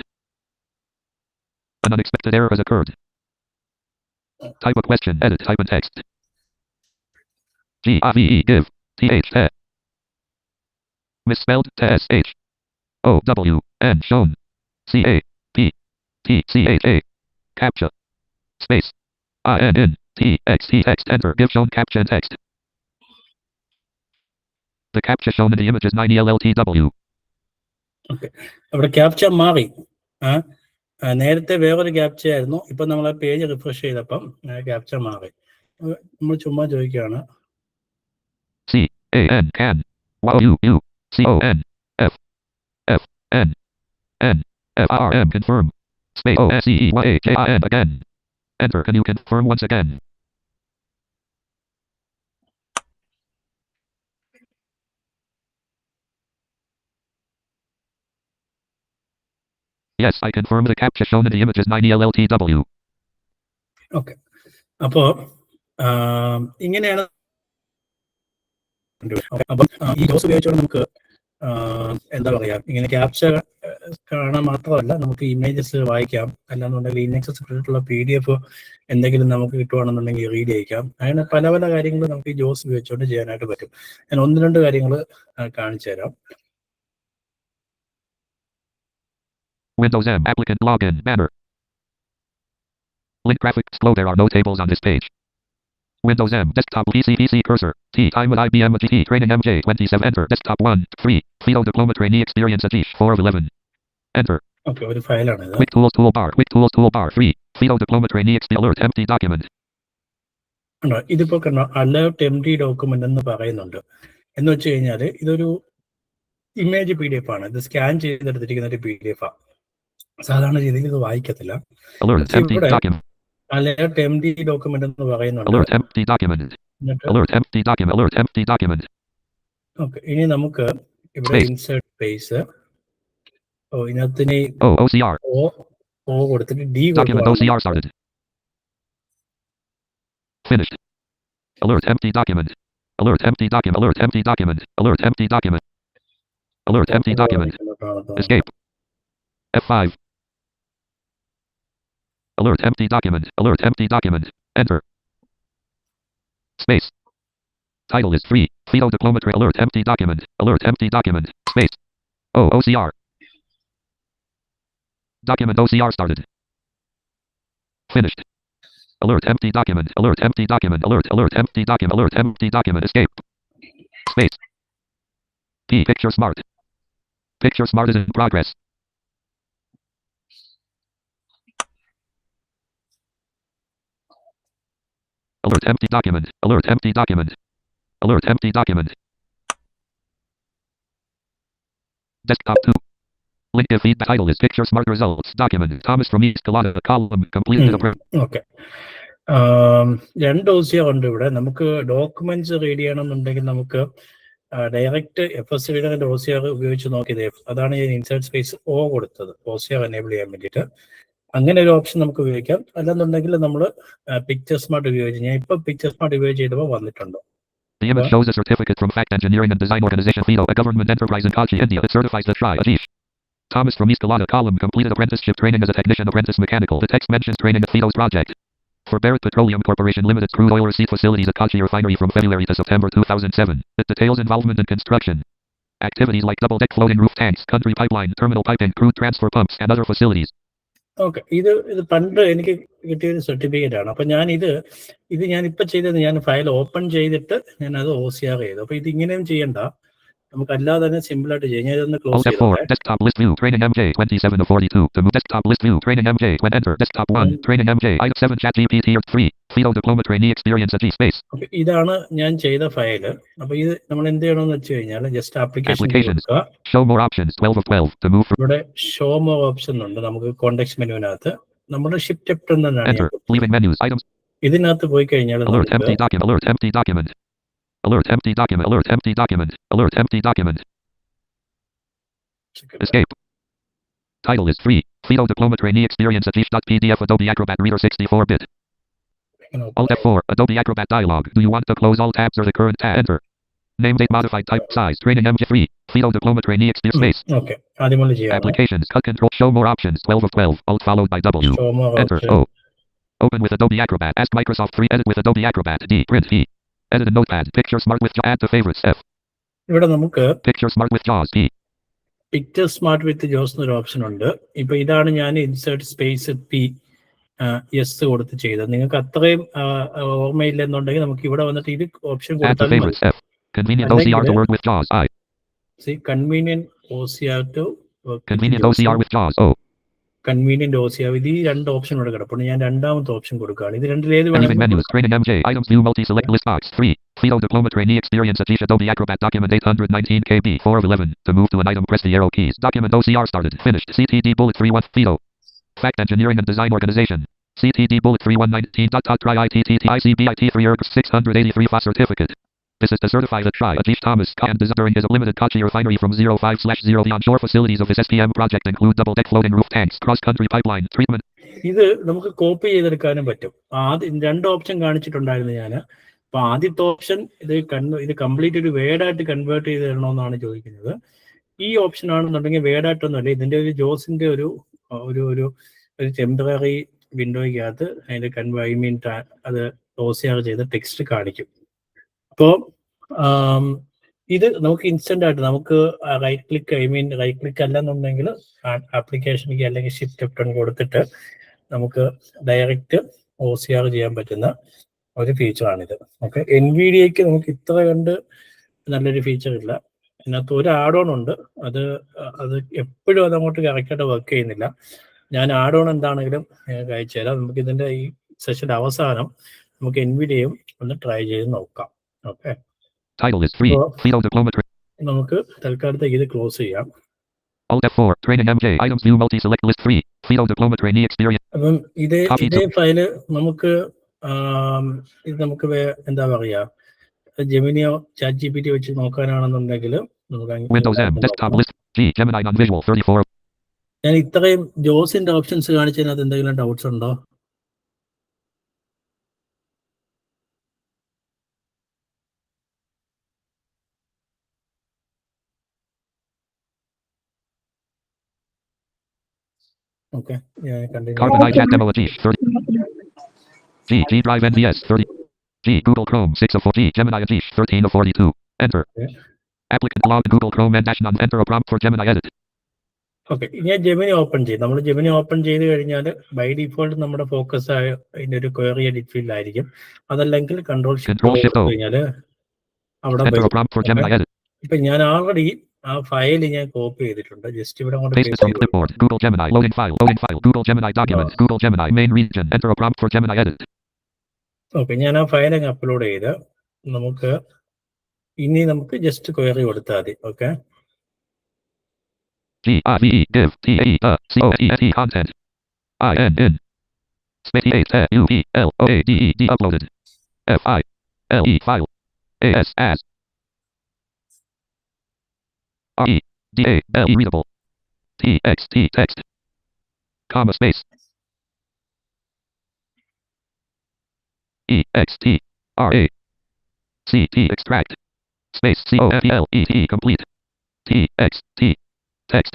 An unexpected error has occurred. Type a question. Edit. Type in text. GIVE give. TH misspelled SH OW N shown. CAPTCHA. Captcha. Space. INTXT text. Enter. Give shown captcha in text. The captcha shown in the image is 9ELLTW. Okay, അവിടെ captcha മാറി. നേരത്തെ വേറൊരു captcha ആയിരുന്നു. ഇപ്പൊ നമ്മൾ ആ page refresh ചെയ്തപ്പം captcha മാറി. നമ്മൾ ചുമ്മാ ചോദിക്കുകയാണ് CAN can WOU CON FFN FRM confirm. Space OSEYAJIN again. Enter. Can you confirm once again? Yes, I confirm the captcha shown in the image is 9ELLTW. Okay. അപ്പോ ഇങ്ങനെയാണ്. അപ്പം ഈ ജോസ് ഉപയോഗിച്ചുകൊണ്ട് നമുക്ക് എന്താ പറയാ, ഇങ്ങനെ ക്യാപ്ചർ കാണാൻ മാത്രമല്ല നമുക്ക് ഇമേജസ് വായിക്കാം. അല്ലാന്നുണ്ടെങ്കിൽ ഇൻഎക്സസിബിലിറ്റിയുള്ള PDF എന്തെങ്കിലും നമുക്ക് കിട്ടുവാണെന്നുണ്ടെങ്കിൽ റീഡ് ചെയ്യിക്കാം. അങ്ങനെ പല പല കാര്യങ്ങൾ നമുക്ക് ഈ ജോസ് ഉപയോഗിച്ചുകൊണ്ട് ചെയ്യാനായിട്ട് പറ്റും. ഞാൻ 1-2 കാര്യങ്ങൾ കാണിച്ചു തരാം. Windows M applicant login banner. Link graphic slow. There are no tables on this page. Windows M desktop PC cursor. T time with IBM GT training MJ27. Enter. Desktop 1 3 FIDO diploma trainee experience Atish 4 of 11. Enter. Okay, ഒരു ഫയലാണ് ഇത്. Quick tools toolbar 3 FIDO diploma trainee alert empty document. ഉണ്ടോ? ഇതിപ്പോ കണ്ടോ, alert empty document എന്ന് പറയുന്നുണ്ട്. എന്ന് വെച്ച് കഴിഞ്ഞാൽ ഇതൊരു ഇമേജ് PDF ആണ്. ഇത് സ്കാൻ ചെയ്തെടുത്തിരിക്കുന്ന ഒരു PDF ആണ്. സാധാരണ രീതിയിൽ ഇത് വായിക്കത്തില്ല. Alert. പക്ഷെ Empty ഇവിടെ document. അലേർട്ട് empty document എന്ന് പറയുന്നുണ്ട്. Alert. Empty document. എന്നിട്ട് Alert. Empty document. Alert. Empty document. Okay, ഇനി നമുക്ക് ഇവിടെ Space. ഇൻസേർട്ട് സ്പേസ് ഇതിനകത്ത് ഇനി O. OCR. O കൊടുത്തിട്ട് D Document കൊടുക്കുക. OCR started. Finished. Alert. Empty document. Alert. Empty document. Alert. Empty document. Alert. Empty document. Alert. Empty document. Escape. F5. Alert. Empty document. Alert. Empty document. Enter. Space. Title is free. Fido diploma tray. Alert. Empty document. Alert. Empty document. Space. O. OCR. Document OCR started. Finished. Alert. Empty document. Alert. Empty document. Alert. Alert. Empty document. Alert. Empty document. Escape. Space. P. Picture Smart. Picture Smart is in progress. Alert. Empty document. Alert. Empty document. Alert. Empty document. Desktop 2. Link if feedback title is Picture Smart Results. Document. Thomas from East Colada. Column. Completed. Okay, രണ്ട് OCR ഉണ്ട് ഇവിടെ. നമുക്ക് documents read ചെയ്യണമെന്നുണ്ടെങ്കിൽ നമുക്ക് direct FSCയുടെ OCR ഉപയോഗിച്ച് നോക്കിയത്. അതാണ് ഞാൻ ഇൻസേർട്ട് സ്പേസ് O കൊടുത്തത്, OCR എനേബിൾ ചെയ്യാൻ വേണ്ടിയിട്ട്. അങ്ങനെ ഒരു ഓപ്ഷൻ നമുക്ക് ഉപയോഗിക്കാം. അല്ലെന്നുണ്ടെങ്കിൽ നമ്മൾ പിക്ചർ സ്മാർട്ട് ഉപയോഗിച്ച്, ഞാൻ ഇപ്പൊ പിക്ചർ സ്മാർട്ട് ഉപയോഗിച്ച് ചെയ്തപ്പോൾ വന്നിട്ടുണ്ട്. The image shows a certificate from Fact Engineering and Design Organization FIDO, a government enterprise in Kochi, India. It certifies the Shri Ajish Thomas from East Colada. Column. Completed apprenticeship training as a technician, apprentice mechanical. The text mentions training at FIDO's project for Bharat Petroleum Corporation Limited crude oil receipt facilities at Kochi refinery from February to September 2007. It details involvement in construction activities like double-deck floating roof tanks, country pipeline, terminal piping, crude transfer pumps, and other facilities. Okay, ഇത് പണ്ട് എനിക്ക് കിട്ടിയൊരു certificate ആണ്. അപ്പൊ ഞാൻ ഇത് ഞാനിപ്പോ ചെയ്തത്, ഞാൻ ഫയൽ ഓപ്പൺ ചെയ്തിട്ട് ഞാൻ അത് OCR ചെയ്തു. അപ്പൊ ഇത് ഇങ്ങനെയും ചെയ്യണ്ട, നമുക്ക് അല്ലാതെ തന്നെ സിമ്പിൾ ആയിട്ട് ചെയ്യാം. ഞാൻ ഇതൊന്ന് close Alt F4. Desktop list view. Training MJ 27 of 42. To move desktop list view. Training MJ. When enter. Desktop 1. Training MJ. Item 7 chat GPT 3. FIDO diploma trainee experience at G space. Okay, ഇതാണ് ഞാൻ ചെയ്ത file. അപ്പൊ ഇത് നമ്മൾ എന്ത് ചെയ്യണമെന്ന് വെച്ച് കഴിഞ്ഞാൽ ജസ്റ്റ് ആപ്ലിക്കേഷൻ കൊടുക്കുക. Show more options. 12 of 12. To move. ഇവിടെ ഷോ മോർ ഓപ്ഷൻ ഉണ്ട്. നമുക്ക് കോണ്ടെക്സ്റ്റ് മെനുവിനകത്ത് നമ്മുടെ ഷിഫ്റ്റ് F10 എന്നാണ്. Enter. Leaving menus. Items. ഇതിനകത്ത് പോയി കഴിഞ്ഞാൽ Alert. Empty document. Alert. Empty document. Alert. Empty document. Alert. Empty document. Alert. Empty document. Escape. Title is free. FIDO diploma trainee experience at PDF Adobe Acrobat Reader 64-bit. Alt F4. Adobe Acrobat dialog. Do you want to close all tabs or the current tab? Enter. Name date modified type size. Training MJ free. FIDO diploma trainee experience space. Okay, ആദ്യം മുതൽ ചെയ്യാം. Applications. Cut control. Show more options. 12 of 12. Alt followed by W. Show more Enter. Option. O. Open with Adobe Acrobat. Ask Microsoft 3. Edit with Adobe Acrobat. D. Print E. Edit in Notepad. Picture Smart with add to favorites. F. ഇവിടെ നമുക്ക് Picture Smart with JAWS. P. Picture smart with ജോസ് എന്നൊരു option ഉണ്ട്. ഇപ്പൊ ഇതാണ് ഞാൻ insert space P yes കൊടുത്ത് ചെയ്തത്. നിങ്ങൾക്ക് അത്രയും ഓർമ്മയില്ലെന്നുണ്ടെങ്കിൽ നമുക്ക് ഇവിടെ വന്നിട്ട് ഇത് option Add to favorites. F. Convenient OCR to word with JAWS. I. Convenient OCR to Convenient OCR with JAWS. O. Convenient OCR. ഇത് ഈ രണ്ട് ഓപ്ഷൻ ഇവിടെ കിടപ്പുണ്ട്. ഞാൻ രണ്ടാമത്തെ ഓപ്ഷൻ കൊടുക്കുകയാണ്. ഇത് രണ്ടിൽ ഏത് Leaving വേണമെങ്കിലും menus. Training MJ. Items view multi-select list box. 3. FIDO diploma trainee experience at Adobe Acrobat document 819 KB 4 of 11. To move to an item, press the arrow keys. Document OCR started. Finished. CTD bullet 31. FIDO. Fact Engineering and Design Organization. CTD bullet 3119. Try ITTT ICBIT 3 ERG 683 FA certificate. This is to certify the Shri Ajish Thomas and during his limited Kochi refinery from 05/0. The onshore facilities of his SPM project include double-deck floating roof tanks, cross-country pipeline, treatment. ഇത് നമുക്ക് copy ചെയ്തെടുക്കാനും പറ്റും. ആദ്യം രണ്ട് option കാണിച്ചിട്ടുണ്ടായിരുന്നു ഞാൻ. അപ്പൊ ആദ്യത്തെ option ഇത് കംപ്ലീറ്റ് ഒരു വേർഡായിട്ട് കൺവേർട്ട് ചെയ്ത് തരണമെന്നാണ് ചോദിക്കുന്നത്. ഈ ഓപ്ഷൻ ആണെന്നുണ്ടെങ്കിൽ വേർഡായിട്ടൊന്നുമല്ല, ഇതിന്റെ ഒരു ജോസിന്റെ ഒരു ടെമ്പററി വിൻഡോയ്ക്കകത്ത് അതിന്റെ അത് OCR ചെയ്ത് ടെക്സ്റ്റ് കാണിക്കും. അപ്പോൾ ഇത് നമുക്ക് ഇൻസ്റ്റന്റ് ആയിട്ട് നമുക്ക് റൈറ്റ് ക്ലിക്ക് അല്ലെന്നുണ്ടെങ്കിൽ ആപ്ലിക്കേഷനിലേക്ക് അല്ലെങ്കിൽ ഷിഫ്റ്റ് F10 കൊടുത്തിട്ട് നമുക്ക് ഡയറക്റ്റ് OCR ചെയ്യാൻ പറ്റുന്ന ഒരു ഫീച്ചറാണിത്. ഓക്കെ, NVIDIAക്ക് നമുക്ക് ഇത്ര കണ്ട് നല്ലൊരു ഫീച്ചർ ഇല്ല. ഇതിനകത്ത് ഒരു ആഡ് ഓൺ ഉണ്ട്. അത് എപ്പോഴും അതങ്ങോട്ട് കറക്റ്റായിട്ട് വർക്ക് ചെയ്യുന്നില്ല. ഞാൻ ആഡ് ഓൺ എന്താണെങ്കിലും നിങ്ങൾക്ക് അയച്ചു തരാം. നമുക്ക് ഇതിന്റെ ഈ സെഷന്റെ അവസാനം നമുക്ക് NVIDIAയും ഒന്ന് ട്രൈ ചെയ്ത് നോക്കാം. Okay, Title is free. FIDO diploma. നമുക്ക് തൽക്കാലത്തേക്ക് ഇത് ക്ലോസ് ചെയ്യാം. Alt F4. Training MJ. Items view multi-select list 3. Fido diploma trainee experience. അപ്പം Copy ഇതേ to ഫയല് നമുക്ക് ഇത് നമുക്ക് എന്താ പറയാ ജെമിനിയോ ചാറ്റ് GPT വെച്ച് നോക്കാനാണെന്നുണ്ടെങ്കിൽ നമുക്ക് Windows M. Desktop list. G. Gemini non-visual 34. ഞാൻ ഇത്രയും ജോസിന്റെ ഓപ്ഷൻസ് കാണിച്ചതിനകത്ത് എന്തെങ്കിലും ഡൗട്ട്സ് ഉണ്ടോ? ഓക്കെ, ഞാൻ continue. Carbon iChat demo G. 30. G Drive NVS 30. G Google Chrome 6 of 4. G Gemini G 13 of 42. Enter. Okay. Applicant log Google Chrome and dash non. Enter a prompt for Gemini edit. Okay, ഇനി ഞാൻ Gemini open ചെയ്യും. നമ്മൾ Gemini open ചെയ്ത് കഴിഞ്ഞാൽ by default നമ്മുടെ focus ആയ അതിന്റെ ഒരു ക്വയറി എഡിറ്റ് ഫീൽഡ് ആയിരിക്കും. അതല്ലെങ്കിൽ കൺട്രോൾ ഷിഫ്റ്റ് കഴിഞ്ഞാൽ അവിടെ Enter a prompt for Gemini edit. ഇപ്പൊ ഞാൻ ഓൾറെഡി ആ ഫയൽ ഞാൻ കോപ്പി ചെയ്തിട്ടുണ്ട്. ജസ്റ്റ് ഇവിടെ കൊണ്ട് Paste from clipboard. Google Gemini loading file. Google Gemini document. Google Gemini main region. Enter a prompt for Gemini edit. Okay, ഞാൻ ആ file അങ്ങ് അപ്ലോഡ് ചെയ്ത് നമുക്ക് ജസ്റ്റ് ക്വയറി കൊടുത്താൽ മതി. Okay, GIVE div TAE CONTENT content IN space UPLOADED uploaded FILE file as REDALE readable TXT text comma space EXT RACT extract space COMPLET complete TXT text.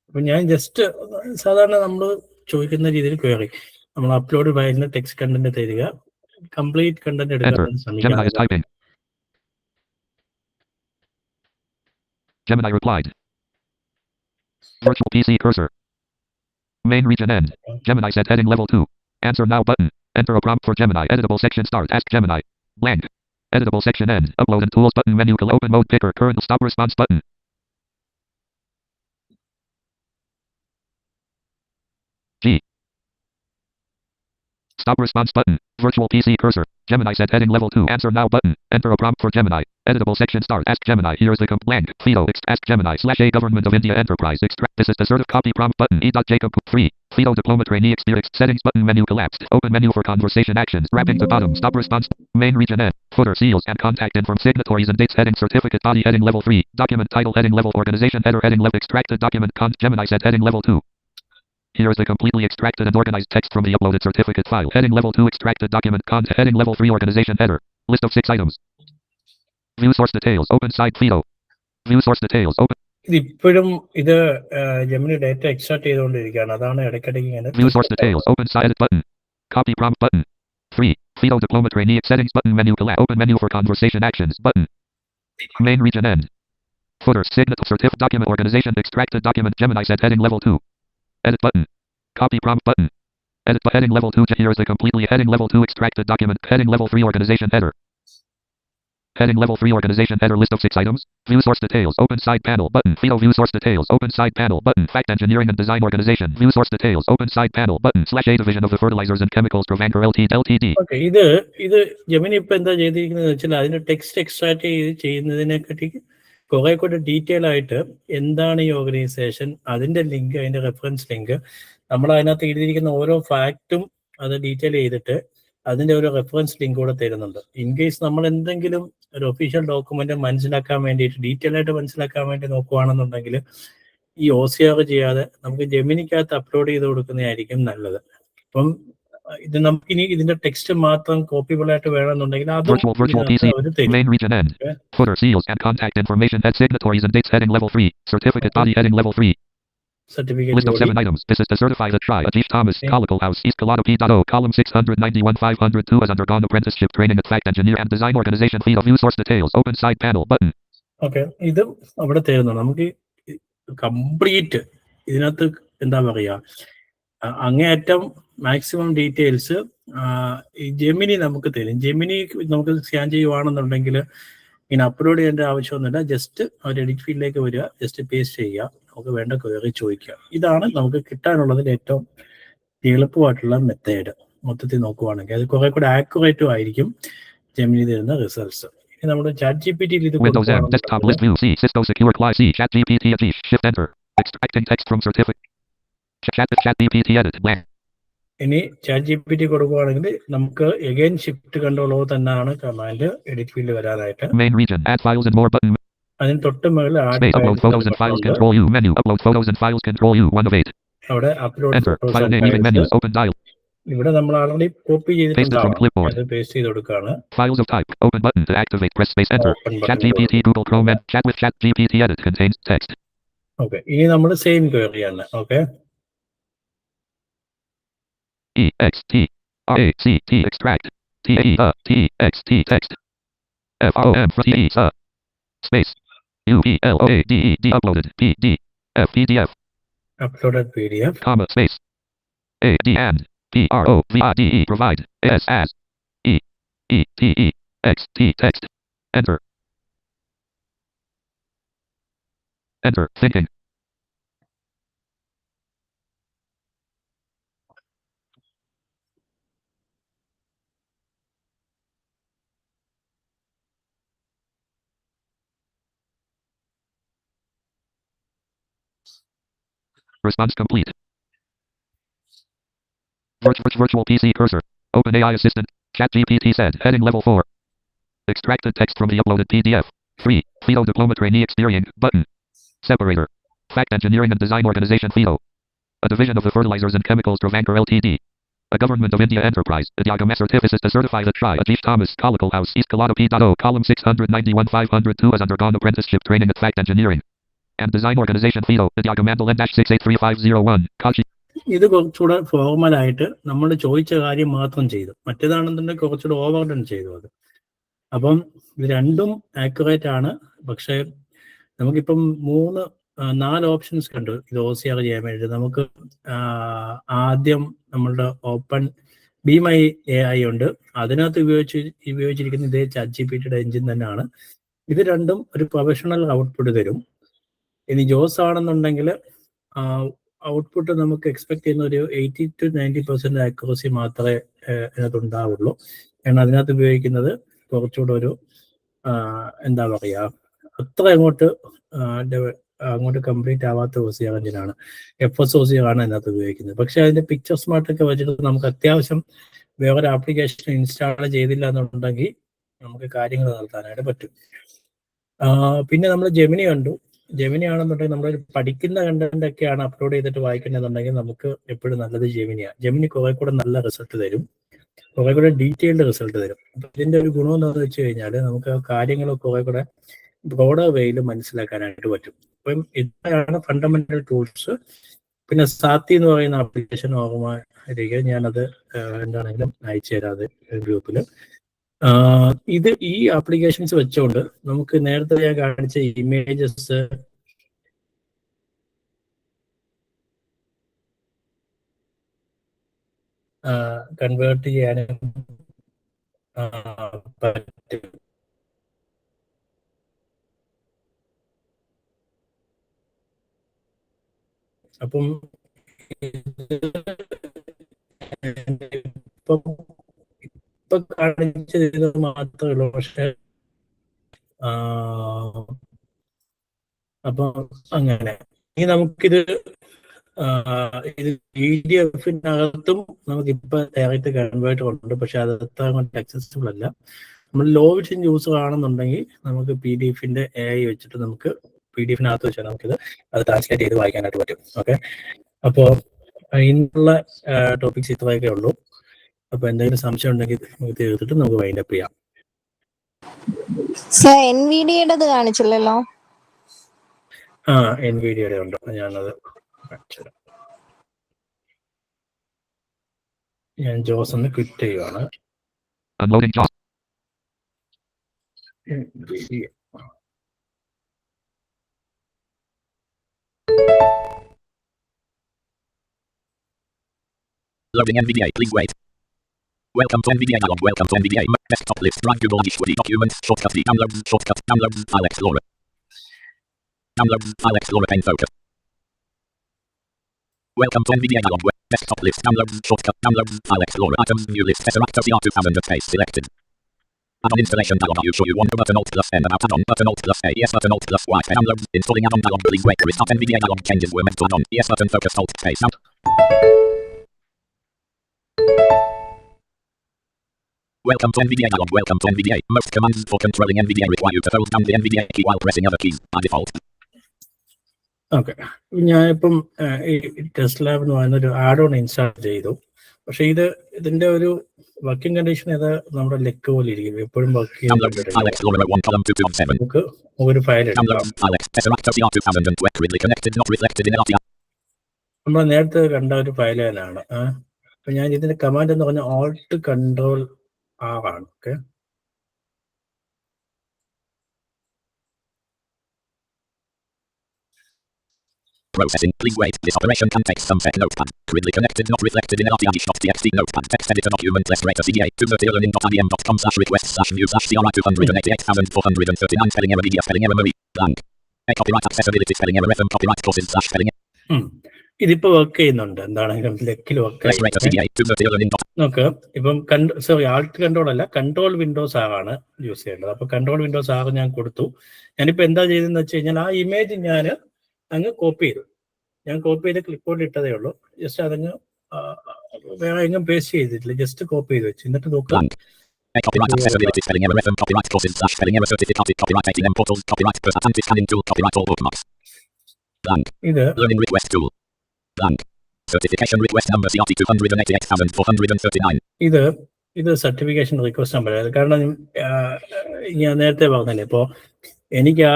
അപ്പൊ ഞാൻ just സാധാരണ നമ്മൾ ചോദിക്കുന്ന രീതിയിൽ ക്വയറി നമ്മൾ upload ഫയലിന് text content തരിക, complete content എടുക്കാൻ ശ്രമിക്കുക. Gemini replied. Virtual PC cursor. Main region end. Gemini set heading level 2. Answer now button. Enter a prompt for Gemini. Editable section start. Ask Gemini. Blank. Editable section end. Upload and tools button menu. Open mode picker. Current stop response button. G. Stop response button. Virtual PC cursor. Gemini set heading level 2. Answer now button. Enter a prompt for Gemini. Editable section start. Ask Gemini. Here's the blank. Fido. Ask Gemini /A Government of India Enterprise. Extract. This is the certif copy prompt button. E.Jacob 3. Fido diploma trainee experience. Settings button menu collapsed. Open menu for conversation actions. Wrapping to bottom. Stop response. Main region end. Footer seals and contact inform signatories and dates heading certificate body heading level 3. Document title heading level organization header heading level extracted document Gemini set heading level 2. Here is the completely extracted and organized text from the uploaded certificate file. Heading level 2 extracted document content. Heading level 3 organization header. List of 6 items. View source details. Open side Fido. View source details. Open. ഇപ്പോഴും ഇത് Gemini data extract ചെയ്തുകൊണ്ടിരിക്കുകയാണ്. അതാണ് ഇടയ്ക്കിടയ്ക്ക് ഇങ്ങനെ. View source details. Open side edit button. Copy prompt button. 3. Fido diploma trainee settings button menu collapse. Open menu for conversation actions button. Main region end. Footer signature certificate document organization extracted document Gemini set heading level 2. Edit button. Copy prompt button. Edit heading level 2. Here is the completely heading level 2 extracted document. Heading level 3 organization header. Heading level 3 organization header list of 6 items. View source details. Open side panel button. Fido view source details. Open side panel button. Fact engineering and design organization. View source details. Open side panel button. /A division of the fertilizers and chemicals Provanker Ltd. Okay, ഇത് Gemini ഇപ്പൊ എന്താ ചെയ്തിരിക്കുന്നത് വെച്ചാൽ അതിന്റെ text extract ചെയ്യുന്നതിനെക്കാട്ടി കുറെ കൂടെ detail ആയിട്ട് എന്താണ് ഈ ഓർഗനൈസേഷൻ, അതിന്റെ ലിങ്ക്, അതിന്റെ റെഫറൻസ് ലിങ്ക്, നമ്മൾ അതിനകത്ത് എഴുതിയിരിക്കുന്ന ഓരോ ഫാക്റ്റും അത് ഡീറ്റെയിൽ ചെയ്തിട്ട് അതിന്റെ ഒരു റെഫറൻസ് ലിങ്ക് കൂടെ തരുന്നുണ്ട്. ഇൻ കേസ് നമ്മൾ എന്തെങ്കിലും ഒരു ഒഫീഷ്യൽ ഡോക്യുമെന്റ് മനസ്സിലാക്കാൻ വേണ്ടിയിട്ട് ഡീറ്റെയിൽ ആയിട്ട് മനസ്സിലാക്കാൻ വേണ്ടി നോക്കുകയാണെന്നുണ്ടെങ്കിൽ ഈ OCR ചെയ്യാതെ നമുക്ക് ജെമിനിക്കകത്ത് അപ്ലോഡ് ചെയ്ത് കൊടുക്കുന്നതായിരിക്കും നല്ലത്. അപ്പം ഇത് നമുക്കിനി ഇതിന്റെ ടെക്സ്റ്റ് മാത്രം കോപ്പിബിൾ ആയിട്ട് വേണമെന്നുണ്ടെങ്കിൽ അതും main region end. Footer seals and contact information head signatories and dates heading level 3. Certificate body heading level 3. Certificate list of 7 items. This is to certify that Ajit Thomas, Collicle House, East Colada P.O. column 691 502 has undergone apprenticeship training at Fact Engineer and Design Organization. Feed of view source details. Open side panel button. Okay, ഇതും അവിടെ തരുന്നുണ്ട്. നമുക്ക് complete ഇതിനകത്ത് എന്താ പറയാ അങ്ങേയറ്റം maximum details ഈ Gemini നമുക്ക് തരും. ജെമിനി നമുക്ക് സ്കാൻ ചെയ്യുവാണെന്നുണ്ടെങ്കിൽ ഇങ്ങനെ അപ്ലോഡ് ചെയ്യേണ്ട ആവശ്യമൊന്നുമില്ല. ജസ്റ്റ് ഒരു എഡിറ്റ് ഫീൽഡിലേക്ക് വരിക, ജസ്റ്റ് പേസ്റ്റ് ചെയ്യുക, നമുക്ക് വേണ്ട ക്വയറി ചോദിക്കുക. ഇതാണ് നമുക്ക് കിട്ടാനുള്ളതിൽ ഏറ്റവും എളുപ്പമായിട്ടുള്ള മെത്തേഡ്. മൊത്തത്തിൽ നോക്കുവാണെങ്കിൽ അത് കുറെ കൂടെ ആക്യുറേറ്റും ആയിരിക്കും ജെമിനി തരുന്ന റിസൾട്ട്സ്. ഇനി നമ്മുടെ ചാറ്റ് ജി പി ടിയിൽ ഇത് Windows M. Desktop list view. C. Cisco Secure Cli C. Chat GPT. G. Shift Enter. Extracting text from certificate. Chat GPT edit. Blank. ഇനി ചാറ്റ് ജി പി ടി കൊടുക്കുകയാണെങ്കിൽ നമുക്ക് again shift control തന്നെയാണ് command edit field വരാനായിട്ട്. Main region. Add files and more button. അതിന് തൊട്ട് മുകളിൽ Space. Upload photos and files. Control U. Menu. Upload photos and files. Control U. 1 of 8. അവിടെ upload Enter. File name. Even menu. Open dial. ഇവിടെ നമ്മൾ already copy Paste it from ചെയ്തിട്ടുണ്ടാവും. clipboard. അത് paste ചെയ്ത് കൊടുക്കുകയാണ്. Files of type. Open button to activate. Press space. Enter. Open Chat button. GPT. Google Chrome. And chat with Chat GPT edit contains text. Okay, ഇനി നമ്മൾ same ക്വയറിയാണ്. Okay, E X T R A C T extract T E T X T text F O M T E space U P L O A D E D uploaded P D F PDF uploaded P D F comma space A D and P R O V I D E provide S as E E T E X T text enter enter thinking response complete. Virtual PC cursor. OpenAI assistant. ChatGPT said. Heading level 4. Extracted text from the uploaded PDF. 3. FIDO Diploma Trainee Experience. Button. Separator. Fact Engineering and Design Organization FIDO. A division of the Fertilizers and Chemicals Travancore Ltd. A Government of India enterprise. A Diagama certificate to certify the Tri. Ajit Thomas. Collicle House. East Kalada P.O. Column 691 502 has undergone apprenticeship training at Fact Engineering and Design Organization FIDO. The Diagamandal N-683501. Kachi. ഇത് കുറച്ചുകൂടെ ഫോർമലായിട്ട് നമ്മൾ ചോദിച്ച കാര്യം മാത്രം ചെയ്തു. മറ്റേതാണെന്നുണ്ടെങ്കിൽ കുറച്ചുകൂടെ ഓവർഡൺ ചെയ്തു അത്. അപ്പം ഇത് രണ്ടും ആക്യുറേറ്റ് ആണ്. പക്ഷേ നമുക്കിപ്പം 4 ഓപ്ഷൻസ് കണ്ടു ഇത് OCR ചെയ്യാൻ വേണ്ടി. നമുക്ക് ആദ്യം നമ്മളുടെ ഓപ്പൺ ബീമൈ AI ഉണ്ട്. അതിനകത്ത് ഉപയോഗിച്ചിരിക്കുന്ന ഇതേ ചാറ്റ് ജി പി ടിയുടെ എഞ്ചിൻ തന്നെയാണ്. ഇത് രണ്ടും ഒരു പ്രൊഫഷണൽ ഔട്ട്പുട്ട് തരും. ഇനി ജോസ് ആണെന്നുണ്ടെങ്കിൽ ഔട്ട്പുട്ട് നമുക്ക് എക്സ്പെക്ട് ചെയ്യുന്ന ഒരു 80 to 90% ആക്യുറസി മാത്രമേ അതിനകത്ത് ഉണ്ടാവുള്ളൂ. കാരണം അതിനകത്ത് ഉപയോഗിക്കുന്നത് കുറച്ചുകൂടെ ഒരു എന്താ പറയുക, അത്ര അങ്ങോട്ട് കംപ്ലീറ്റ് ആവാത്ത OCR എഞ്ചിനാണ്. FSOCR ആണ് അതിനകത്ത് ഉപയോഗിക്കുന്നത്. പക്ഷെ അതിന്റെ പിക്ചർ സ്മാർട്ടൊക്കെ വെച്ചിട്ട് നമുക്ക് അത്യാവശ്യം വേറൊരു ആപ്ലിക്കേഷൻ ഇൻസ്റ്റാൾ ചെയ്തില്ല എന്നുണ്ടെങ്കിൽ നമുക്ക് കാര്യങ്ങൾ നടത്താനായിട്ട് പറ്റും. പിന്നെ നമ്മൾ ജെമിനി കണ്ടു. ജെമിനി ആണെന്നുണ്ടെങ്കിൽ നമ്മൾ പഠിക്കുന്ന കണ്ടന്റ് ഒക്കെയാണ് അപ്ലോഡ് ചെയ്തിട്ട് വായിക്കേണ്ടതെന്നുണ്ടെങ്കിൽ നമുക്ക് എപ്പോഴും നല്ലത് ജെമിനിയാണ്. ജെമിനി കുറെ കൂടെ നല്ല റിസൾട്ട് തരും, കുറെ കൂടെ ഡീറ്റെയിൽഡ് റിസൾട്ട് തരും. അപ്പൊ ഇതിന്റെ ഒരു ഗുണം എന്താണെന്ന് വെച്ച് കഴിഞ്ഞാൽ നമുക്ക് കാര്യങ്ങൾ കുറെ കൂടെ ബ്രോഡർ വേയിൽ മനസ്സിലാക്കാനായിട്ട് പറ്റും. അപ്പം ഇതാണ് ഫണ്ടമെന്റൽ ടൂൾസ്. പിന്നെ സാത്തി എന്ന് പറയുന്ന ആപ്ലിക്കേഷൻ ഓർമ്മ ഇരിക്കുക, ഞാനത് എന്താണെങ്കിലും അയച്ചു തരാതെ ഗ്രൂപ്പിൽ. ഇത് ഈ ആപ്ലിക്കേഷൻസ് വെച്ചുകൊണ്ട് നമുക്ക് നേരത്തെ ഞാൻ കാണിച്ച ഇമേജസ് കൺവേർട്ട് ചെയ്യാനും പറ്റും. അപ്പം ഇപ്പൊ കാണിച്ചത് ഇത് മാത്രമേ ഉള്ളൂ. പക്ഷെ അപ്പൊ അങ്ങനെ ഇനി നമുക്കിത് ഇത് PDF-നകത്തും നമുക്കിപ്പോ ഡയറക്റ്റ് കൺവേർട്ടർ ഉണ്ട്. പക്ഷെ അത് അത്ര അങ്ങോട്ട് അക്സസിബിൾ അല്ല. നമ്മൾ ലോ വിഷൻ യൂസർ ആണെന്നുണ്ടെങ്കിൽ നമുക്ക് PDF-ന്റെ AI വെച്ചിട്ട് നമുക്ക് PDF-നകത്ത് വെച്ചാൽ നമുക്കിത് അത് ട്രാൻസ്ലേറ്റ് ചെയ്ത് വായിക്കാനായിട്ട് പറ്റും. ഓക്കെ, അപ്പോൾ ഇന്നുള്ള ടോപ്പിക്സ് ഇത്രയൊക്കെ ഉള്ളൂ. അപ്പൊ എന്തെങ്കിലും സംശയം ഉണ്ടെങ്കിൽ നമുക്ക് തീർത്തിട്ട് നമുക്ക് വൈൻഡ് അപ്പ് ചെയ്യാം. NVIDIA-യുടേത് കാണിച്ചില്ലല്ലോ. NVIDIA-യുടെ ഉണ്ട്, ഞാനത് കാണിച്ചുതരാം. ഞാൻ ജോസ് ഒന്ന് ക്വിറ്റ് ചെയ്യുകയാണ്. NVIDIA. Loading NVDA, please wait. Welcome to NVDA dialog. Welcome to NVDA. Desktop list. Drive Google Dictionary. Documents. Shortcut D. Downloads. Shortcut. Downloads. File Explorer. Downloads. File Explorer. Pane photo. Welcome to NVDA dialog. Desktop list. Downloads. Shortcut. Downloads. File Explorer. Items. New list. Tesseract OCR 2000 at face selected. Add-on installation dialog. Are you sure you want button Alt plus N about add-on button Alt plus A? Yes button Alt plus Y. Download. Installing add-on dialog. Delete wait. Restart NVDA dialog. Changes were meant to add-on. Yes button focus Alt space out. Welcome to NVDA dialog. Welcome to NVDA. Most commands for controlling NVDA require you to hold down the NVDA key while pressing other keys by default. Okay, ഞാനിപ്പം ഈ test lab എന്ന് പറയുന്നൊരു add on install ചെയ്തു. പക്ഷെ ഇതിന്റെ ഒരു working condition ഇത് നമ്മുടെ ലെക്ക് പോലെ ഇരിക്കും, എപ്പോഴും work Download File Explorer 1 column 2 of 7. നമുക്ക് ഒരു ഫയൽ എടുക്കാം. Download File Tesseract OCR 2000 and gridly connected not reflected in LTR. നമ്മൾ നേരത്തെ കണ്ട ഒരു ഫയൽ തന്നെയാണ്. അപ്പൊ ഞാൻ ഇതിന്റെ കമാൻഡ് എന്ന് പറഞ്ഞാൽ ഓൾട്ട് കൺട്രോൾ ആണ്. Okay, Processing. Please wait. This operation can take some sec. Notepad. Gridly connected not reflected in LTR.txt. Notepad. Text editor document less rate CDA. To the.com/request/view/CRI 2088,439 spelling error media spelling error Marie. Blank. A copyright accessibility spelling error FM copyright courses/spelling ഇതിപ്പോ work ചെയ്യുന്നുണ്ട്. എന്താണെങ്കിലും ലെക്കിൽ work less rate CDA. To the. നോക്ക്, ഇപ്പം alt control അല്ല, control windows ആണ് use ചെയ്യേണ്ടത്. അപ്പൊ കൺട്രോൾ വിൻഡോസ് ആറ് ഞാൻ കൊടുത്തു. ഞാനിപ്പോ എന്താ ചെയ്തെന്ന് വെച്ച് കഴിഞ്ഞാൽ ആ ഇമേജ് ഞാൻ അങ്ങ് കോപ്പി ചെയ്തു. ഞാൻ കോപ്പി ചെയ്ത് ക്ലിപ്പോർഡിൽ ഇട്ടതേ ഉള്ളൂ. ജസ്റ്റ് അതങ്ങ് വേറെ എങ്ങും പേസ്റ്റ് ചെയ്തിട്ടില്ല, ജസ്റ്റ് കോപ്പി ചെയ്ത് വെച്ചു. എന്നിട്ട് നോക്കാം. A copyright accessibility spelling error FM copyright courses/spelling error certificate copyright 18M portal copyright per attentive scanning tool copyright all bookmarks. Blank. ഇത് Learning request tool. Blank. Certification request number CRT 288,439. ഇത് certification request number. കാരണം ഞാൻ നേരത്തെ പറഞ്ഞല്ലേ, ഇപ്പോൾ എനിക്ക്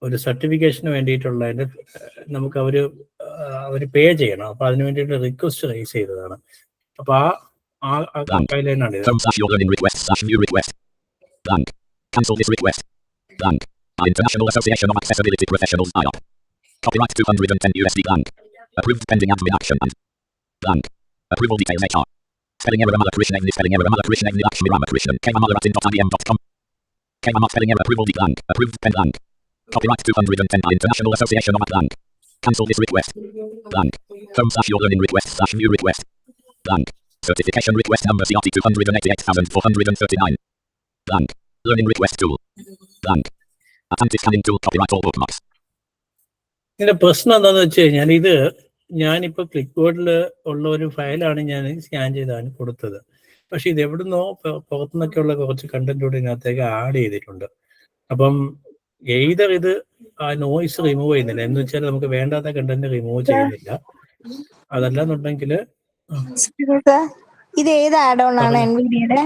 ഒരു സർട്ടിഫിക്കേഷന് വേണ്ടിയിട്ടുള്ളതിന്റെ നമുക്ക് അവര് പേ ചെയ്യണം. അപ്പൊ അതിന് വേണ്ടിയിട്ട് റിക്വസ്റ്റ് റൈസ് ചെയ്തതാണ്. അപ്പൊ ആ ഫയൽ തന്നെയാണ് ഇത്. Your learning request/new request. Blank. Cancel this request. Blank. International Association of Accessibility Professionals IOP. Copyright 210 USD. Blank. Approved pending admin action and blank. Approval details HR. Spelling error Amala Krishnan. Spelling error Amala Krishnan. Lakshmi Ramakrishnan. Kmamala@in.idm.com. Kmamala spelling error approval blank. Approved pen blank. Copyright 210 International Association of blank. Cancel this request. Blank. Home/your learning request/new request. Blank. Certification request number CRT 288,439. Blank. Learning request tool. Blank. Attentive scanning tool copyright all bookmarks. ഇതിന്റെ പ്രശ്നം എന്താണെന്ന് വെച്ച് കഴിഞ്ഞാൽ ഞാനിപ്പോൾ ക്ലിക്ക്ബോർഡിൽ ഉള്ള ഒരു ഫയലാണ് ഞാൻ scan ചെയ്താണ് കൊടുത്തത്. പക്ഷെ ഇത് എവിടുന്നോ പുറത്തുനിന്നൊക്കെയുള്ള കുറച്ച് കണ്ടന്റ് കൂടി ഇതിനകത്തേക്ക് ആഡ് ചെയ്തിട്ടുണ്ട്. അപ്പം എയ്തർ ഇത് ആ നോയ്സ് റിമൂവ് ചെയ്യുന്നില്ല, എന്ന് വെച്ചാൽ നമുക്ക് വേണ്ടാത്ത കണ്ടന്റ് റിമൂവ് ചെയ്യുന്നില്ല. അതല്ലാന്നുണ്ടെങ്കിൽ ഇത് ഏത് ആഡ് ഓൺ ആണ് NVIDIA-യുടെ?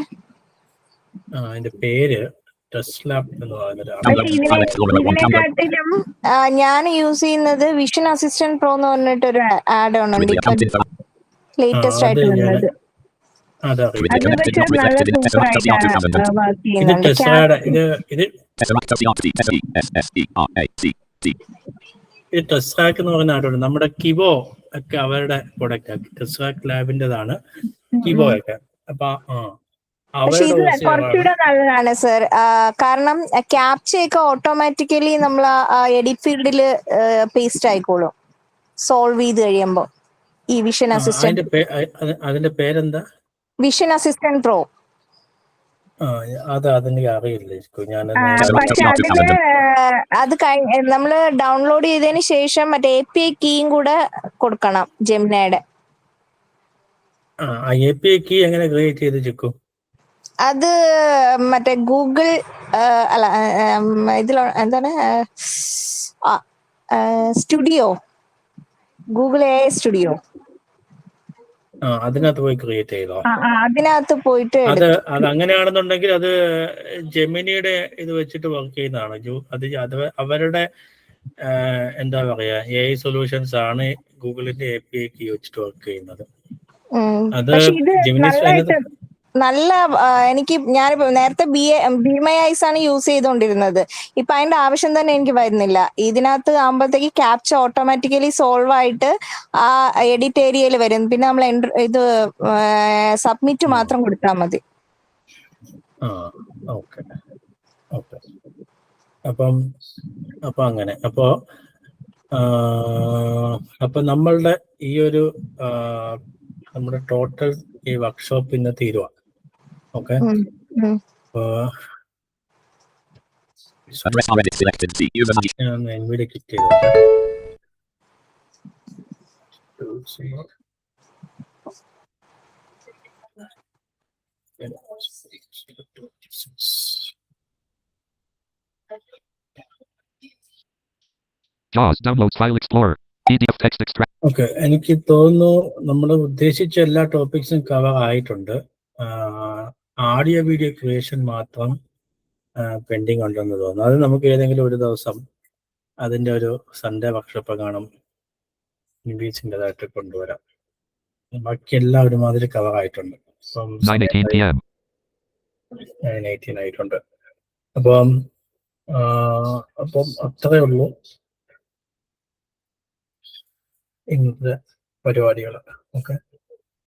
അതിന്റെ പേര് ടെസ്റ്റ് ലാബ് എന്ന് പറയുന്നത്. ഇതിനെക്കാട്ടിലും ഞാൻ യൂസ് ചെയ്യുന്നത് വിഷൻ അസിസ്റ്റന്റ് പ്രോ എന്ന് പറഞ്ഞിട്ടൊരു ആഡ് ഓൺ ഉണ്ട്, ലേറ്റസ്റ്റ് ആയിട്ട് വരുന്നത്. അതെ, അത് വെച്ച് നല്ല സൂപ്പർ ആയിട്ടാണ് വർക്ക് ചെയ്യുന്നത്. ഈ ടെസ്റാക്ക് എന്ന് പറയുന്ന ആടുണ്ട്. നമ്മുടെ കിബോ ഒക്കെ അവരുടെ പ്രൊഡക്റ്റ് ടെസ്റാക്ക് ലാബിന്റേതാണ് കിബോ ഒക്കെ. അപ്പൊ പക്ഷെ ഇത് കുറച്ചുകൂടെ നല്ലതാണ് സർ. കാരണം ക്യാപ്ചയൊക്കെ ഓട്ടോമാറ്റിക്കലി നമ്മൾ എഡിറ്റ് ഫീൽഡിൽ പേസ്റ്റ് ആയിക്കോളും സോൾവ് ചെയ്ത് കഴിയുമ്പോ. ഈ വിഷൻ അസിസ്റ്റന്റ്, അതിന്റെ പേരെന്താ? Vision assistant pro. അതെനിക്ക് അറിയില്ല. പക്ഷെ അത് നമ്മള് ഡൗൺലോഡ് ചെയ്തതിന് ശേഷം മറ്റേ API കീയും കൂടെ കൊടുക്കണം ജെമിനയുടെ. API കീ എങ്ങനെ ക്രിയേറ്റ് ചെയ്ത് ചിക്കു? അത് മറ്റേ ഗൂഗിൾ അല്ല ഇതിലോ എന്താണ് സ്റ്റുഡിയോ, ഗൂഗിൾ AI സ്റ്റുഡിയോ, അതിനകത്ത് പോയി ക്രിയേറ്റ് ചെയ്തോ? അതിനകത്ത് പോയിട്ട് അത് അങ്ങനെയാണെന്നുണ്ടെങ്കിൽ അത് ജെമിനിയുടെ ഇത് വെച്ചിട്ട് വർക്ക് ചെയ്യുന്നതാണ്. അത് അവരുടെ എന്താ പറയാ AI സൊല്യൂഷൻസ് ആണ് ഗൂഗിളിന്റെ API കീ വെച്ചിട്ട് വർക്ക് ചെയ്യുന്നത്. അത് നല്ല എനിക്ക് ഞാനിപ്പോ നേരത്തെ BMI ഐസ് ആണ് യൂസ് ചെയ്തുകൊണ്ടിരുന്നത്. ഇപ്പൊ അതിന്റെ ആവശ്യം തന്നെ എനിക്ക് വരുന്നില്ല. ഇതിനകത്ത് ആകുമ്പോഴത്തേക്ക് ക്യാപ്ച ഓട്ടോമാറ്റിക്കലി സോൾവ് ആയിട്ട് ആ എഡിറ്റ് ഏരിയയിൽ വരും. പിന്നെ നമ്മൾ ഇത് സബ്മിറ്റ് മാത്രം കൊടുത്താൽ മതി. അപ്പൊ അങ്ങനെ അപ്പൊ നമ്മളുടെ ഈ ഒരു നമ്മുടെ ടോട്ടൽ ഈ വർക്ക്ഷോപ്പ് ഇന്ന് തീരുവാ. Okay. Address already selected. C. User managed. ഞാൻ NVIDIA ക്ലിക്ക് ചെയ്തോട്ടെ. JAWS downloads file explorer. PDF text extract. Okay, എനിക്ക് തോന്നുന്നു നമ്മൾ ഉദ്ദേശിച്ച എല്ലാ ടോപ്പിക്സും കവർ ആയിട്ടുണ്ട്. ആഡിയോ വീഡിയോ ക്രിയേഷൻ മാത്രം പെൻഡിങ് ഉണ്ടെന്ന് തോന്നുന്നു. അത് നമുക്ക് ഏതെങ്കിലും ഒരു ദിവസം അതിൻ്റെ ഒരു സൺഡേ വർക്ക്ഷോപ്പ് കാണും ഇംഗ്ലീഷിൻ്റെതായിട്ട് കൊണ്ടുവരാം. ബാക്കി എല്ലാം ഒരുമാതിരി കവർ ആയിട്ടുണ്ട്. ഇപ്പം 9:18 p.m. 9:18 ആയിട്ടുണ്ട്. അപ്പം അത്രയേ ഉള്ളൂ ഇന്നത്തെ പരിപാടികൾ. ഓക്കെ.